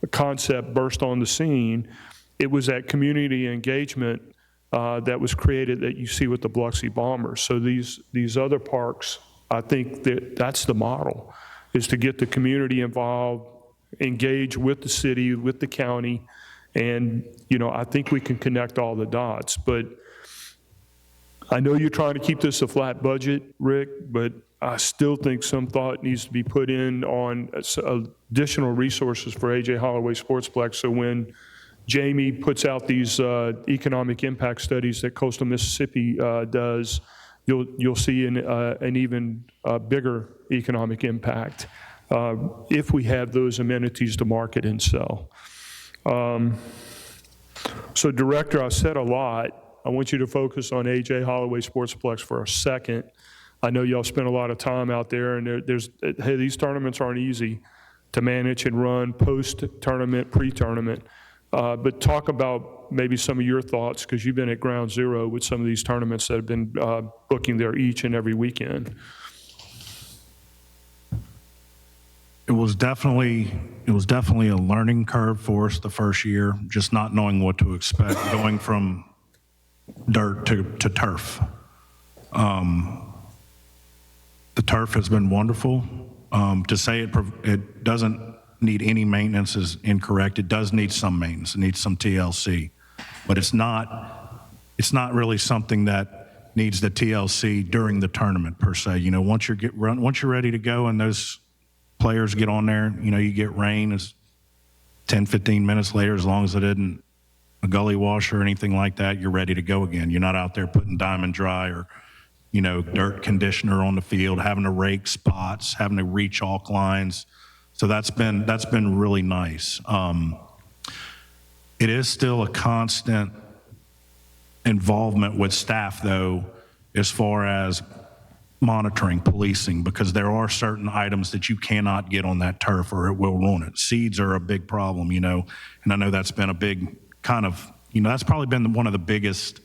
concept burst on the scene, it was that community engagement that was created that you see with the Biloxi Bombers. So these other parks, I think that's the model, is to get the community involved, engage with the city, with the county, and I think we can connect all the dots. But I know you're trying to keep this a flat budget, Rick, but I still think some thought needs to be put in on additional resources for A.J. Holloway Sportsplex, so when Jamie puts out these economic impact studies that Coastal Mississippi does, you'll see an even bigger economic impact if we have those amenities to market and sell. So, Director, I said a lot. I want you to focus on A.J. Holloway Sportsplex for a second. I know y'all spend a lot of time out there, and hey, these tournaments aren't easy to manage and run post-tournament, pre-tournament. But talk about maybe some of your thoughts, because you've been at ground zero with some of these tournaments that have been booking there each and every weekend. It was definitely a learning curve for us the first year, just not knowing what to expect, going from dirt to turf. The turf has been wonderful. To say it doesn't need any maintenance is incorrect. It does need some maintenance. It needs some TLC, but it's not really something that needs the TLC during the tournament per se. Once you're ready to go and those players get on there, you get rain, it's 10, 15 minutes later, as long as it isn't a gully wash or anything like that, you're ready to go again. You're not out there putting Diamond Dry or dirt conditioner on the field, having to rake spots, having to re-chalk lines. So that's been really nice. It is still a constant involvement with staff, though, as far as monitoring, policing, because there are certain items that you cannot get on that turf or it will ruin it. Seeds are a big problem, and I know that's been a big kind of, that's probably been one of the biggest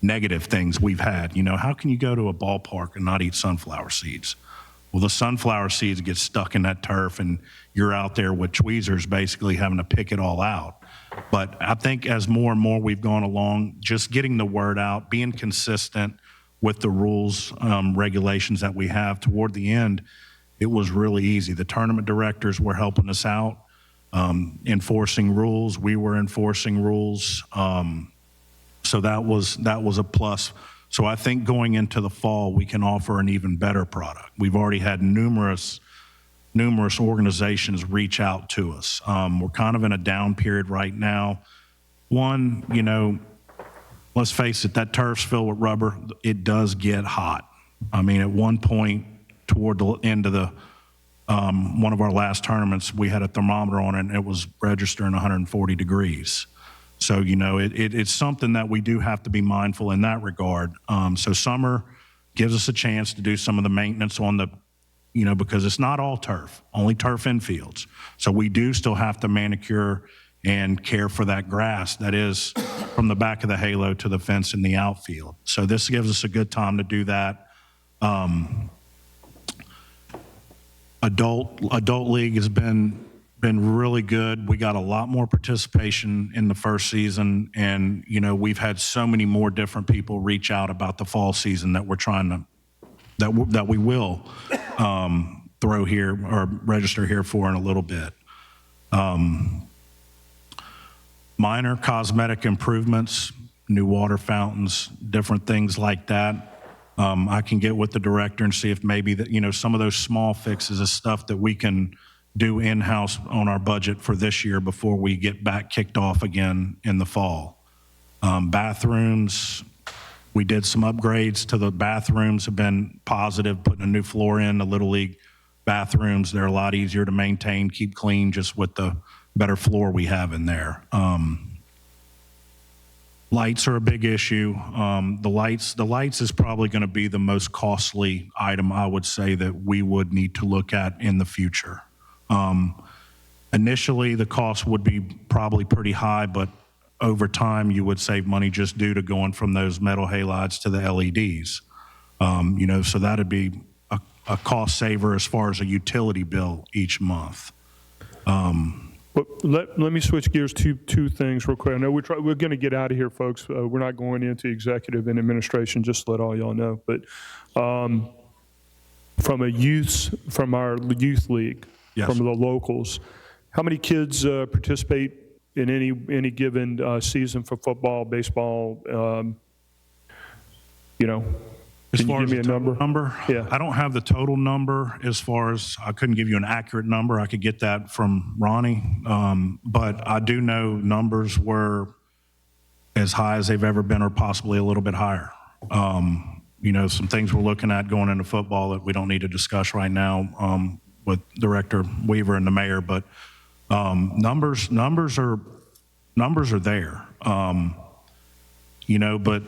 negative things we've had. How can you go to a ballpark and not eat sunflower seeds? Well, the sunflower seeds get stuck in that turf and you're out there with tweezers basically having to pick it all out. But I think as more and more we've gone along, just getting the word out, being consistent with the rules, regulations that we have, toward the end, it was really easy. The tournament directors were helping us out, enforcing rules. We were enforcing rules. So that was a plus. So I think going into the fall, we can offer an even better product. We've already had numerous organizations reach out to us. We're kind of in a down period right now. One, let's face it, that turf's filled with rubber. It does get hot. I mean, at one point, toward the end of the, one of our last tournaments, we had a thermometer on it, and it was registering 140 degrees. So, it's something that we do have to be mindful in that regard. So summer gives us a chance to do some of the maintenance on the, because it's not all turf, only turf infields. So we do still have to manicure and care for that grass that is from the back of the halo to the fence in the outfield. So this gives us a good time to do that. Adult league has been really good. We got a lot more participation in the first season, and we've had so many more different people reach out about the fall season that we're trying to that we will throw here or register here for in a little bit. Minor cosmetic improvements, new water fountains, different things like that. I can get with the director and see if maybe that, some of those small fixes is stuff that we can do in-house on our budget for this year before we get back kicked off again in the fall. Bathrooms, we did some upgrades to the bathrooms, have been positive, putting a new floor in the Little League bathrooms. They're a lot easier to maintain, keep clean, just with the better floor we have in there. Lights are a big issue. The lights is probably going to be the most costly item, I would say, that we would need to look at in the future. Initially, the cost would be probably pretty high, but over time, you would save money just due to going from those metal halides to the LEDs. So that'd be a cost saver as far as a utility bill each month. But let me switch gears to two things real quick. I know we're going to get out of here, folks. We're not going into executive and administration, just to let all y'all know. But from our youth league, Yes. from the locals, how many kids participate in any given season for football, baseball? As Can you far give as me a the total number? Yeah. I don't have the total number as far as, I couldn't give you an accurate number. I could get that from Ronnie. But I do know numbers were as high as they've ever been or possibly a little bit higher. Some things we're looking at going into football that we don't need to discuss right now with Director Weaver and the mayor, but numbers are there. But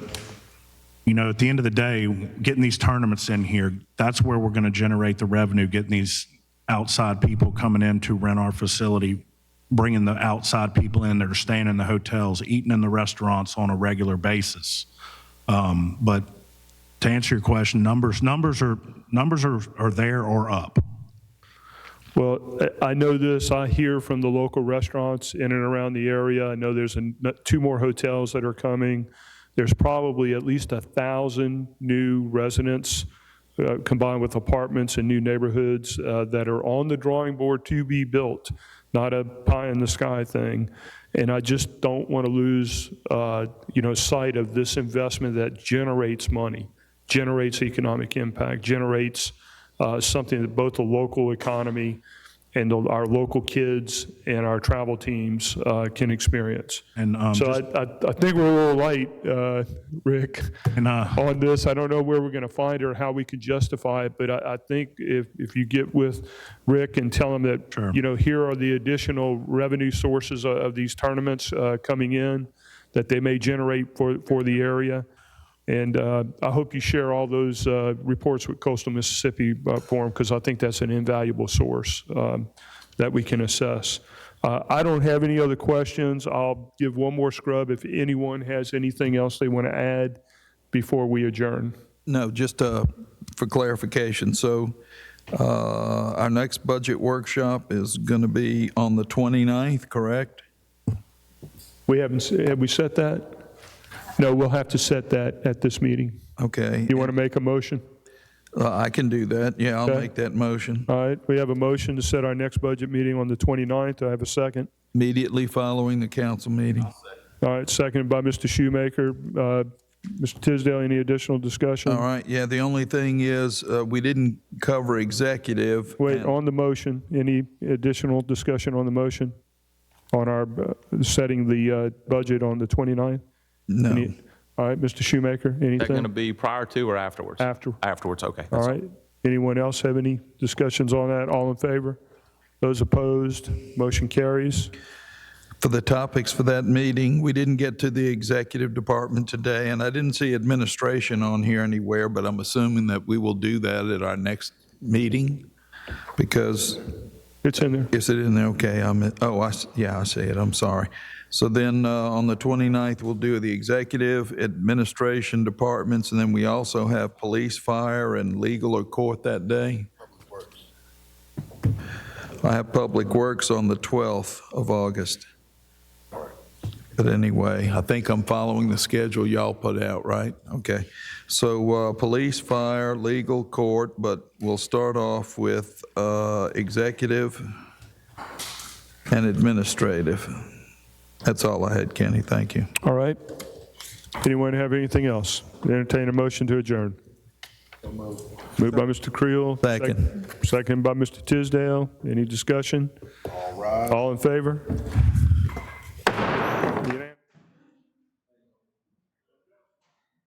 at the end of the day, getting these tournaments in here, that's where we're going to generate the revenue, getting these outside people coming in to rent our facility, bringing the outside people in that are staying in the hotels, eating in the restaurants on a regular basis. But to answer your question, numbers are there or up. Well, I know this. I hear from the local restaurants in and around the area. I know there's two more hotels that are coming. There's probably at least 1,000 new residents combined with apartments and new neighborhoods that are on the drawing board to be built, not a pie in the sky thing. And I just don't want to lose sight of this investment that generates money, generates economic impact, generates something that both the local economy and our local kids and our travel teams can experience. And so I think we're a little light, Rick, on this. I don't know where we're going to find it or how we can justify it, but I think if you get with Rick and tell him that, Sure. Here are the additional revenue sources of these tournaments coming in that they may generate for the area. And I hope you share all those reports with Coastal Mississippi for them, because I think that's an invaluable source that we can assess. I don't have any other questions. I'll give one more scrub if anyone has anything else they want to add before we adjourn. No, just for clarification. So our next budget workshop is going to be on the 29th, correct? Have we set that? No, we'll have to set that at this meeting. Okay. You want to make a motion? I can do that. Yeah, I'll Okay. make that motion. All right, we have a motion to set our next budget meeting on the 29th. Do I have a second? Immediately following the council meeting. All right, seconded by Mr. Shoemaker. Mr. Tisdale, any additional discussion? All right, yeah, the only thing is, we didn't cover executive. Wait, and- on the motion, any additional discussion on the motion? On our setting the budget on the 29th? No. All right, Mr. Shoemaker, Is that going anything? to be prior to or afterwards? After. Afterwards, okay. All right, Anyone else have any discussions on that? All in favor? Those opposed? Motion carries. For the topics for that meeting, we didn't get to the executive department today, and I didn't see administration on here anywhere, but I'm assuming that we will do that at our next meeting, because, It's in there. is it in there? Okay, I see it, I'm sorry. So then, on the 29th, we'll do the executive, administration departments, and then we also have police, fire, and legal or court that day. I have Public Works on the 12th of August. But anyway, I think I'm following the schedule y'all put out, right? Okay. So police, fire, legal, court, but we'll start off with executive and administrative. That's all I had, Kenny. Thank you. All right. Anyone have anything else? Entertain a motion to adjourn. Moved by Mr. Creel. Second. Second by Mr. Tisdale. Any discussion? All right. All in favor?